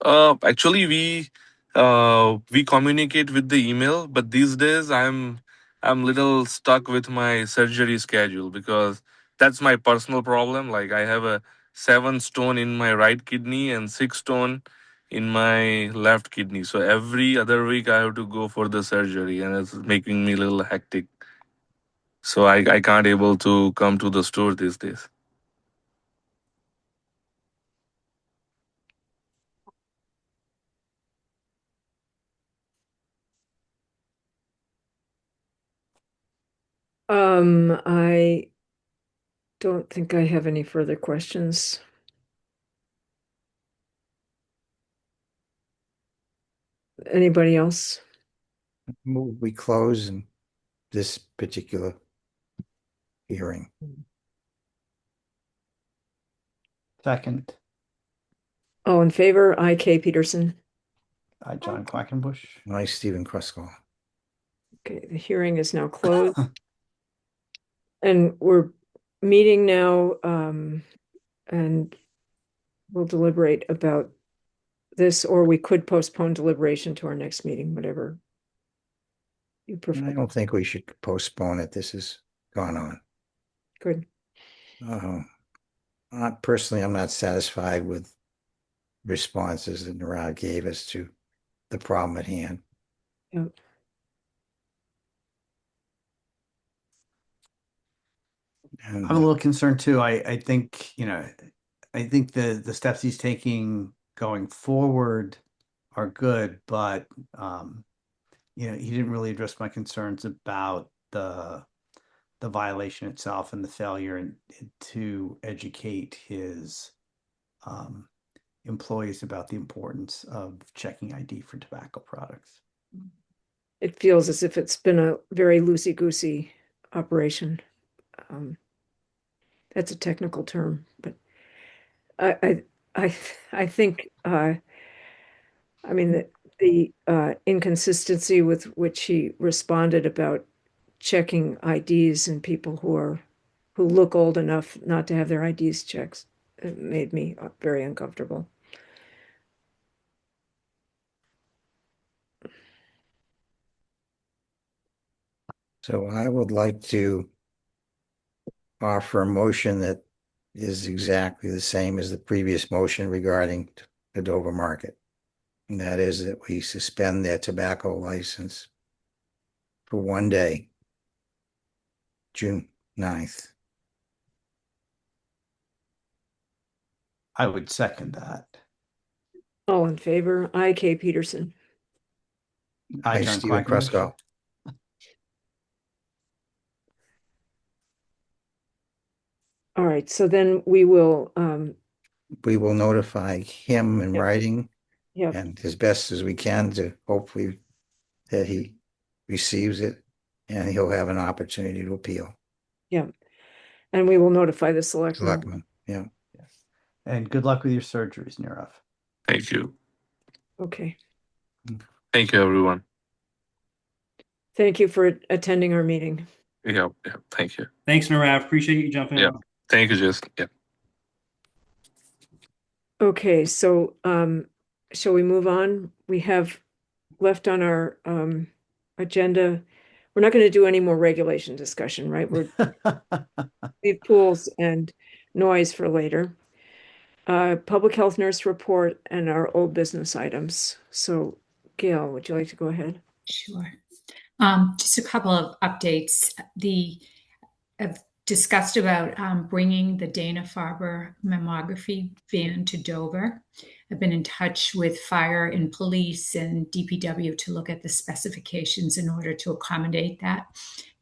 Actually, we communicate with the email, but these days I'm little stuck with my surgery schedule because that's my personal problem. Like I have a 7 stone in my right kidney and 6 stone in my left kidney. So every other week I have to go for the surgery, and it's making me a little hectic. So I can't able to come to the store these days. I don't think I have any further questions. Anybody else? We close in this particular hearing. Second, All in favor? I, Kay Peterson. I, John Quackenbush. I, Stephen Kruskal. Okay, the hearing is now closed. And we're meeting now, and we'll deliberate about this, or we could postpone deliberation to our next meeting, whatever you I prefer. don't think we should postpone it. This has gone on. Good. Personally, I'm not satisfied with responses that Nirav gave us to the problem at hand. Yeah. And, I'm a little concerned too. I think, I think the steps he's taking going forward are good, but he didn't really address my concerns about the violation itself and the failure to educate his employees about the importance of checking ID for tobacco products. It feels as if it's been a very loosey-goosey operation. That's a technical term, but I think I mean the inconsistency with which he responded about checking IDs and people who look old enough not to have their IDs checked, it made me very uncomfortable. so I would like to offer a motion that is exactly the same as the previous motion regarding the Dover Market. And that is that we suspend their tobacco license for 1 day, June 9th. I would second that. All in favor? I, Kay Peterson. I, John Stephen Quackenbush. Kruskal. All right, so then we will notify him in writing yeah, and as best as we can to hopefully that he receives it and he'll have an opportunity to appeal. yeah. And we will notify the selectmen. Yeah. Yes. And good luck with your surgeries, Nirav. Thank you. Okay. Thank you, everyone. Thank you for attending our meeting. Yeah. Thank you. Thanks, Nirav. Appreciate you jumping on. Thank you, Jason. Yeah. Okay, so shall we move on? We have left on our agenda. We're not going to do any more regulation discussion, right? We're leave pools and noise for later. Public health nurse report and our old business items. So, Gail, would you like to go ahead? Sure. Just a couple of updates. I've discussed about bringing the Dana-Farber mammography van to Dover. I've been in touch with fire and police and DPW to look at the specifications in order to accommodate that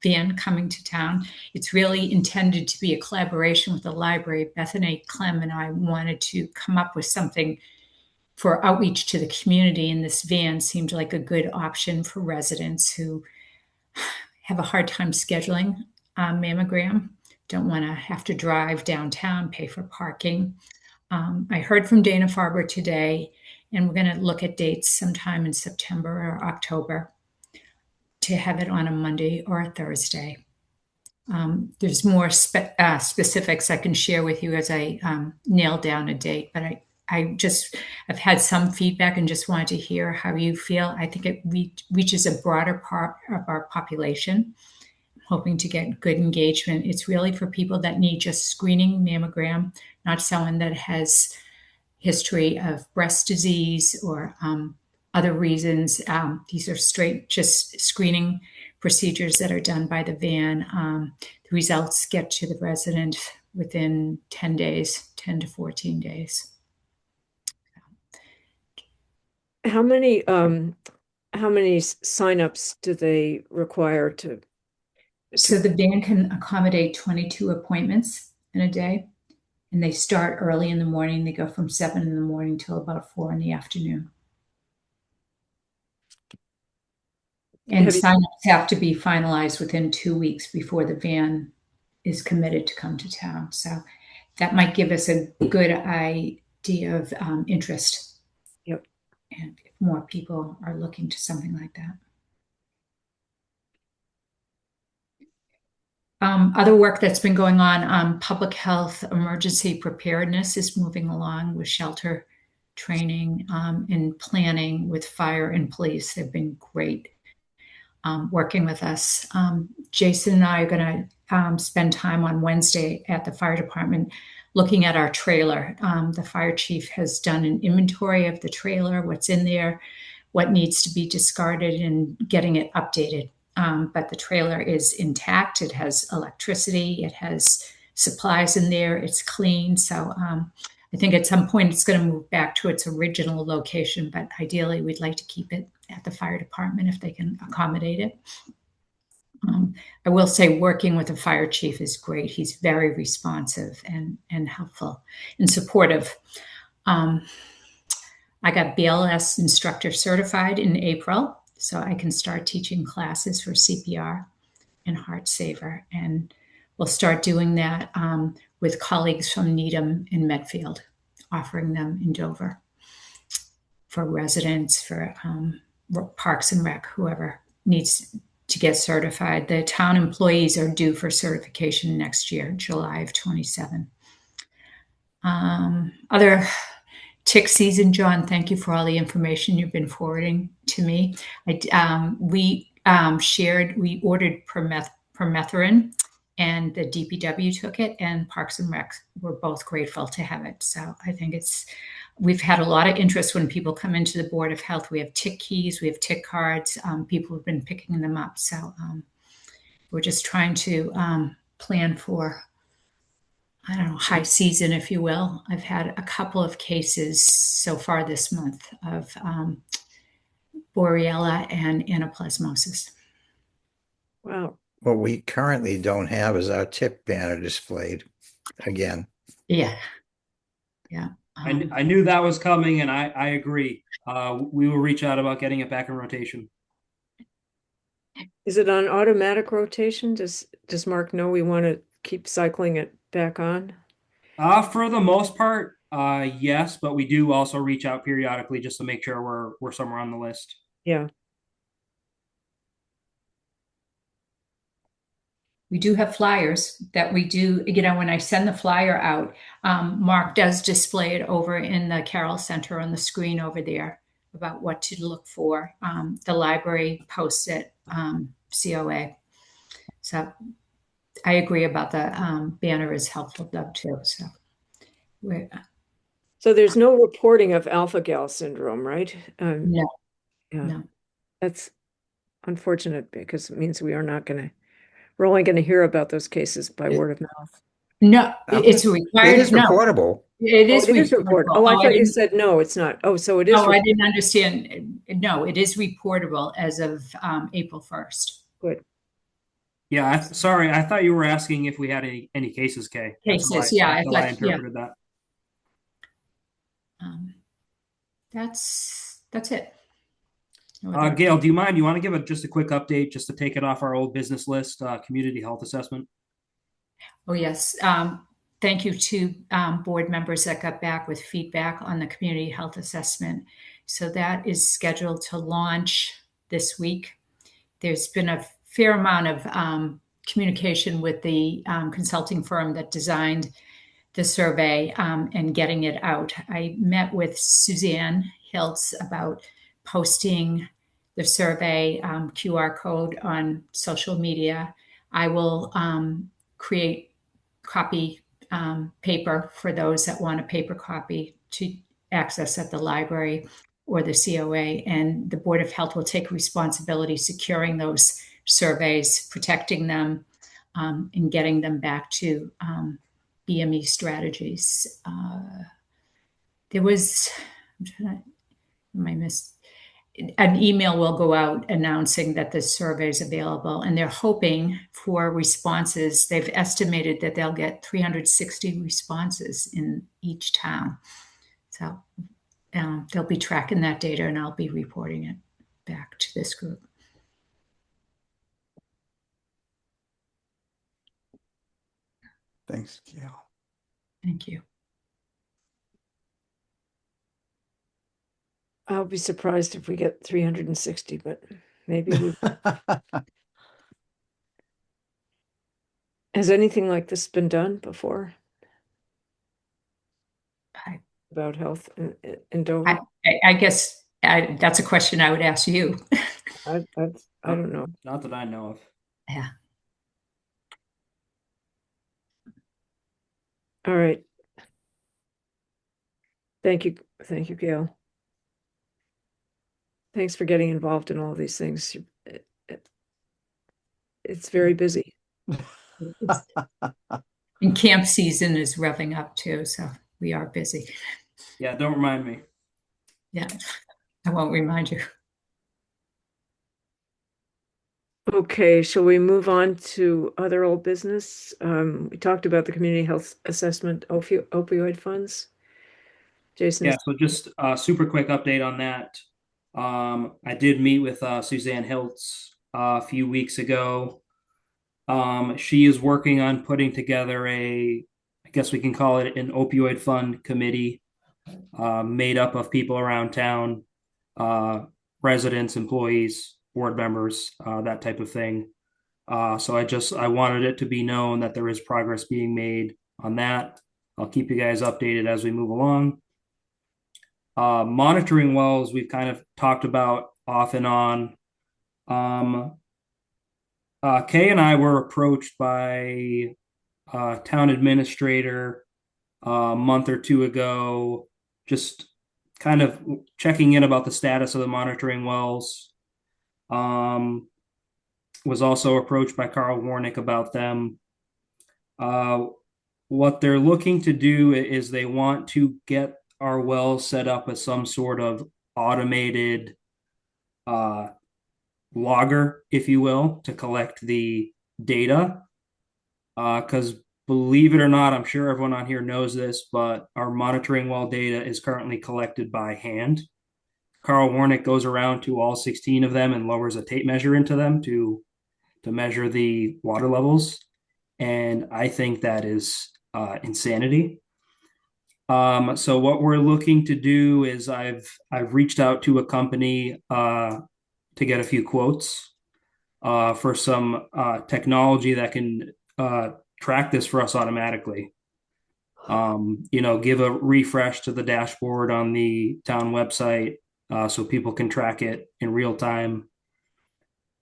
van coming to town. It's really intended to be a collaboration with the library. Bethany Clem and I wanted to come up with something for outreach to the community, and this van seemed like a good option for residents who have a hard time scheduling a mammogram, don't want to have to drive downtown, pay for parking. I heard from Dana-Farber today, and we're going to look at dates sometime in September or October to have it on a Monday or a Thursday. There's more specifics I can share with you as I nail down a date, but I've had some feedback and just wanted to hear how you feel. I think it reaches a broader part of our population. I'm hoping to get good engagement. It's really for people that need just screening mammogram, not someone that has history of breast disease or other reasons. These are straight just screening procedures that are done by the van. The results get to the resident within 10 days, 10 to 14 days. How many signups do they require to? So the van can accommodate 22 appointments in a day, and they start early in the morning. They go from 7 in the morning till about 4 in the afternoon. And signups have to be finalized within 2 weeks before the van is committed to come to town. So that might give us a good idea of interest. Yep. And if more people are looking to something like that. Other work that's been going on, public health emergency preparedness is moving along with shelter training and planning with fire and police. They've been great working with us. Jason and I are going to spend time on Wednesday at the fire department looking at our trailer. The fire chief has done an inventory of the trailer, what's in there, what needs to be discarded, and getting it updated. But the trailer is intact. It has electricity. It has supplies in there. It's clean. So I think at some point it's going to move back to its original location, but ideally we'd like to keep it at the fire department if they can accommodate it. I will say working with the fire chief is great. He's very responsive and helpful and supportive. I got BLS instructor certified in April, so I can start teaching classes for CPR and Heart Saver. And we'll start doing that with colleagues from Needham and Medfield, offering them in Dover for residents, for Parks and Rec, whoever needs to get certified. The town employees are due for certification next year, July of 27. Other tick season, John, thank you for all the information you've been forwarding to me. We ordered permethrin, and the DPW took it, and Parks and Rec were both grateful to have it. So I think we've had a lot of interest when people come into the Board of Health. We have tick keys, we have tick cards. People have been picking them up. So we're just trying to plan for, I don't know, high season, if you will. I've had a couple of cases so far this month of Borrelia and anaplasmosis. Wow. What we currently don't have is our tick banner displayed again. Yeah. I knew that was coming, and I agree. We will reach out about getting it back in rotation. Is it on automatic rotation? Does Mark know we want to keep cycling it back on? For the most part, yes, but we do also reach out periodically just to make sure we're somewhere on the list. Yeah. We do have flyers that we do, when I send the flyer out, Mark does display it over in the Carroll Center on the screen over there about what to look for. The library posts it, COA. So I agree about the banner is helpful though too. So there's no reporting of alpha-gal syndrome, right? No. Yeah. No. That's unfortunate because it means we're only going to hear about those cases by word of mouth. No, it's It required. is No, reportable. it is It is reportable. reportable. Oh, I thought you didn't- said no, it's not. Oh, so it is. No, I didn't understand. No, it is reportable as of April 1st. Good. Yeah, sorry, I thought you were asking if we had any cases, Kay. That's Cases, why- yeah, that's I how I thought, yeah. interpreted that. That's it. No other Gail, updates. do you mind? You want to give just a quick update, just to take it off our old business list, community health assessment? Oh, yes. Thank you to board members that got back with feedback on the community health assessment. So that is scheduled to launch this week. There's been a fair amount of communication with the consulting firm that designed the survey and getting it out. I met with Suzanne Hiltz about posting the survey QR code on social media. I will create copy paper for those that want a paper copy to access at the library or the COA, and the Board of Health will take responsibility securing those surveys, protecting them, and getting them back to BME strategies. There was, an email will go out announcing that the survey is available, and they're hoping for responses. They've estimated that they'll get 360 responses in each town. So they'll be tracking that data, and I'll be reporting it back to this group. Thanks, Gail. Thank you. I'll be surprised if we get 360, but maybe we. Has anything like this been done before? About health in Dover? I guess that's a question I would ask you. I don't know. Not that I know of. Yeah. All right. Thank you, Gail. Thanks for getting involved in all these things. It's very busy. And camp season is revving up too, so we are busy. Yeah, don't remind me. Yeah, I won't remind you. Okay, shall we move on to other old business? We talked about the community health assessment opioid funds. Jason. Yeah, so just a super quick update on that. I did meet with Suzanne Hiltz a few weeks ago. She is working on putting together I guess we can call it an opioid fund committee, made up of people around town, residents, employees, board members, that type of thing. So I wanted it to be known that there is progress being made on that. I'll keep you guys updated as we move along. Monitoring wells, we've kind of talked about off and on. Kay and I were approached by a town administrator a month or two ago, just kind of checking in about the status of the monitoring wells. Was also approached by Carl Warnick about them. What they're looking to do is they want to get our wells set up as some sort of automated logger, if you will, to collect the data. Because believe it or not, I'm sure everyone on here knows this, but our monitoring well data is currently collected by hand. Carl Warnick goes around to all 16 of them and lowers a tape measure into them to measure the water levels. And I think that is insanity. So what we're looking to do is I've reached out to a company to get a few quotes for some technology that can track this for us automatically. Give a refresh to the dashboard on the town website so people can track it in real time.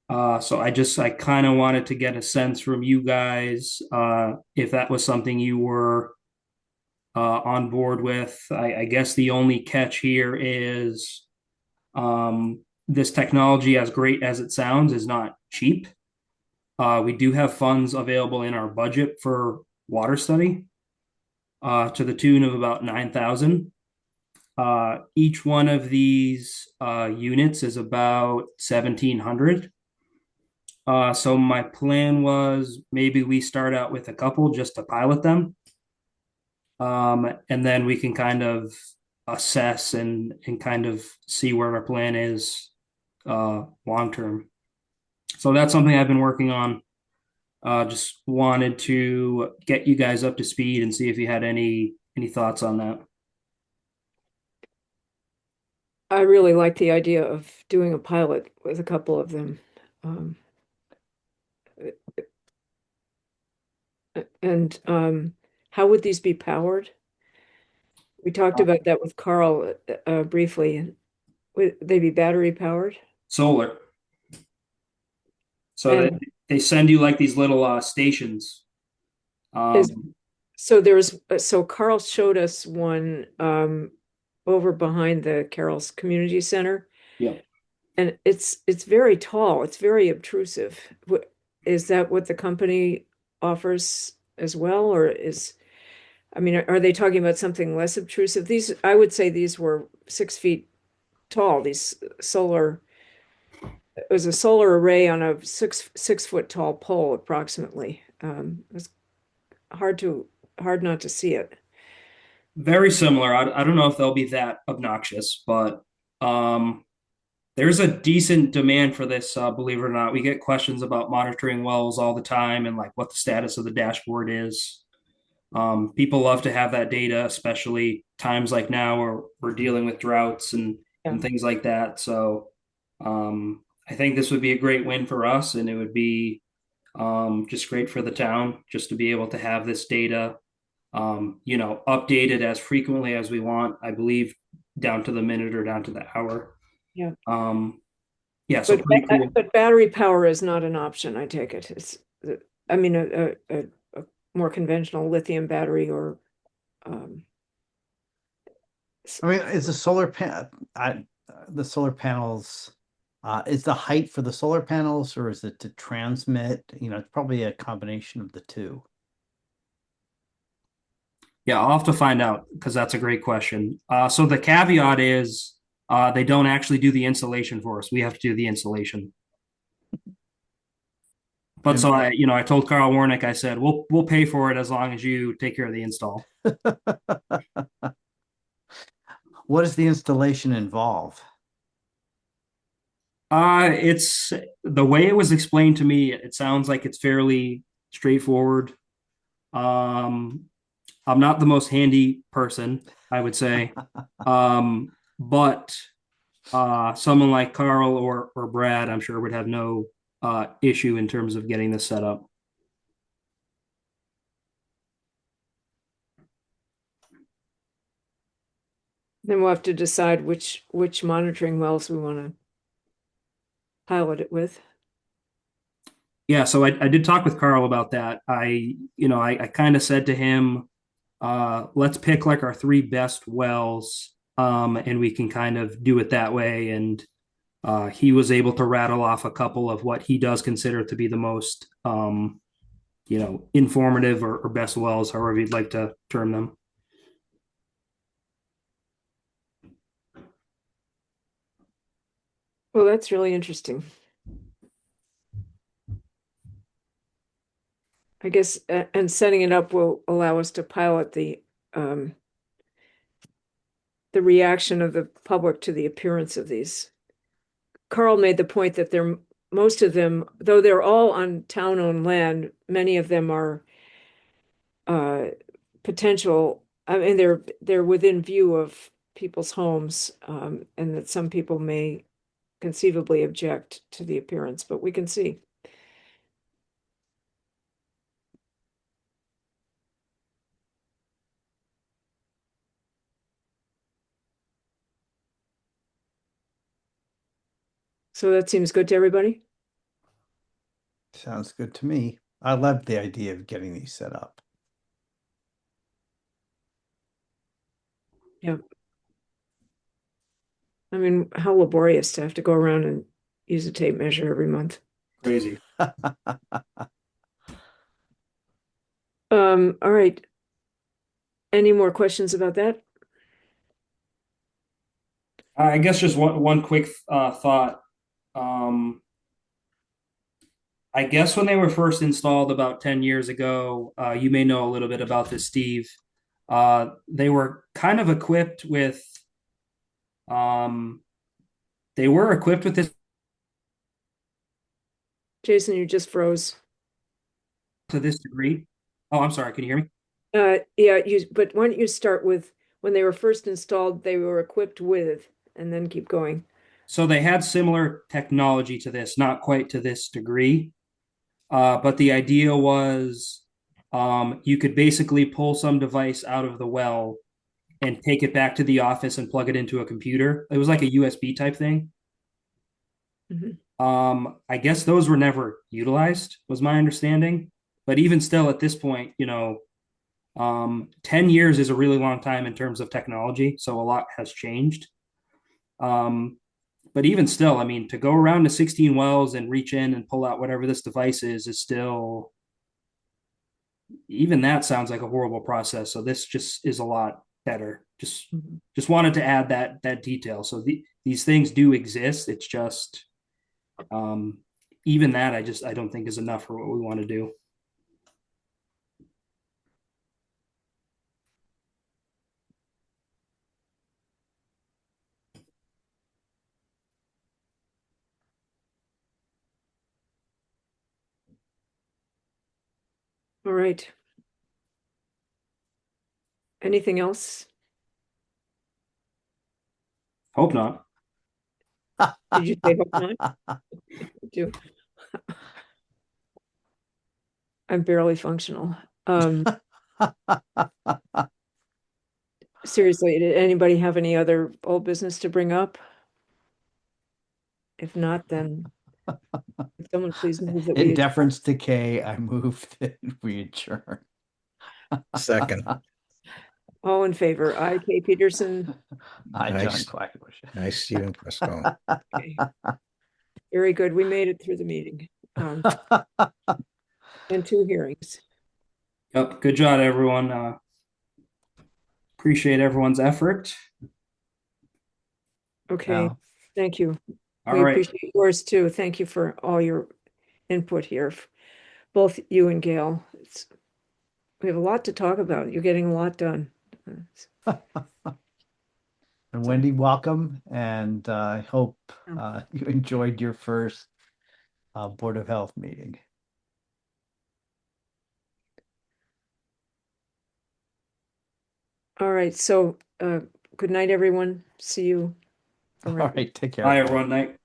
So I kind of wanted to get a sense from you guys if that was something you were on board with. I guess the only catch here is this technology, as great as it sounds, is not cheap. We do have funds available in our budget for water study to the tune of about 9,000. Each one of these units is about 1,700. So my plan was maybe we start out with a couple just to pilot them. And then we can kind of assess and kind of see where our plan is long term. So that's something I've been working on. Just wanted to get you guys up to speed and see if you had any thoughts on that. I really like the idea of doing a pilot with a couple of them. And how would these be powered? We talked about that with Carl briefly. Would they be battery powered? Solar. So And they send you like these little stations. So Carl showed us one over behind the Carroll's Community Center. Yeah. And it's very tall. It's very obtrusive. Is that what the company offers as well, or are they talking about something less obtrusive? I would say these were 6 feet tall. It was a solar array on a 6 foot tall pole, approximately. It was hard not to see it. Very similar. I don't know if they'll be that obnoxious, but there's a decent demand for this, believe it or not. We get questions about monitoring wells all the time and like what the status of the dashboard is. People love to have that data, especially times like now where we're dealing with droughts and things like that. So I think this would be a great win for us, and it would be just great for the town just to be able to have this data, updated as frequently as we want. I believe down to the minute or down to the hour. Yeah. Yeah. So pretty cool. But battery power is not an option, I take it. It's, a more conventional lithium battery or. Is the solar panels, is the height for the solar panels, or is it to transmit? It's probably a combination of the two. Yeah, I'll have to find out because that's a great question. So the caveat is they don't actually do the installation for us. We have to do the installation. But so I told Carl Warnick, I said, we'll pay for it as long as you take care of the install. What does the installation involve? It's the way it was explained to me, it sounds like it's fairly straightforward. I'm not the most handy person, I would say. But someone like Carl or Brad, I'm sure would have no issue in terms of getting this set up. Then we'll have to decide which monitoring wells we want to pilot it with. Yeah, so I did talk with Carl about that. I kind of said to him, let's pick like our 3 best wells, and we can kind of do it that way. And he was able to rattle off a couple of what he does consider to be the most, informative or best wells, however you'd like to term them. Well, that's really interesting. I guess, and setting it up will allow us to pilot the reaction of the public to the appearance of these. Carl made the point that most of them, though they're all on town-owned land, many of them are potential. I mean, they're within view of people's homes, and that some people may conceivably object to the appearance, but we can see. So that seems good to everybody? Sounds good to me. I love the idea of getting these set up. Yeah. I mean, how laborious to have to go around and use a tape measure every month. Crazy. All right. Any more questions about that? I guess just one quick thought. I guess when they were first installed about 10 years ago, you may know a little bit about this, Steve. They were kind of equipped with this Jason, you just froze. to this degree. Oh, I'm sorry. Can you hear me? Yeah, but why don't you start with when they were first installed, they were equipped with, and then keep going. So they had similar technology to this, not quite to this degree. But the idea was you could basically pull some device out of the well and take it back to the office and plug it into a computer. It was like a USB type thing. I guess those were never utilized, was my understanding. But even still, at this point, 10 years is a really long time in terms of technology. So a lot has changed. But even still, I mean, to go around to 16 wells and reach in and pull out whatever this device is still, even that sounds like a horrible process. So this just is a lot better. Just wanted to add that detail. So these things do exist. It's just even that I don't think is enough for what we want to do. All right. Anything else? Hope not. Did you say hope not? Do. I'm barely functional. Seriously, did anybody have any other old business to bring up? If not, then someone please move that In we deference to Kay, I move that we adjourn. Second. all in favor. I, Kay Peterson. Hi, John Nice. Quackenbush. Nice, Stephen Prescone. Okay. Very good. We made it through the meeting. And 2 hearings. Yep. Good job, everyone. Appreciate everyone's effort. Okay. Wow. Thank you. All We right. appreciate yours too. Thank you for all your input here, both you and Gail. We have a lot to talk about. You're getting a lot done. And Wendy, welcome. And I hope you enjoyed your first Board of Health meeting. All right. So good night, everyone. See you All around. right, take care. Bye, everyone. Night.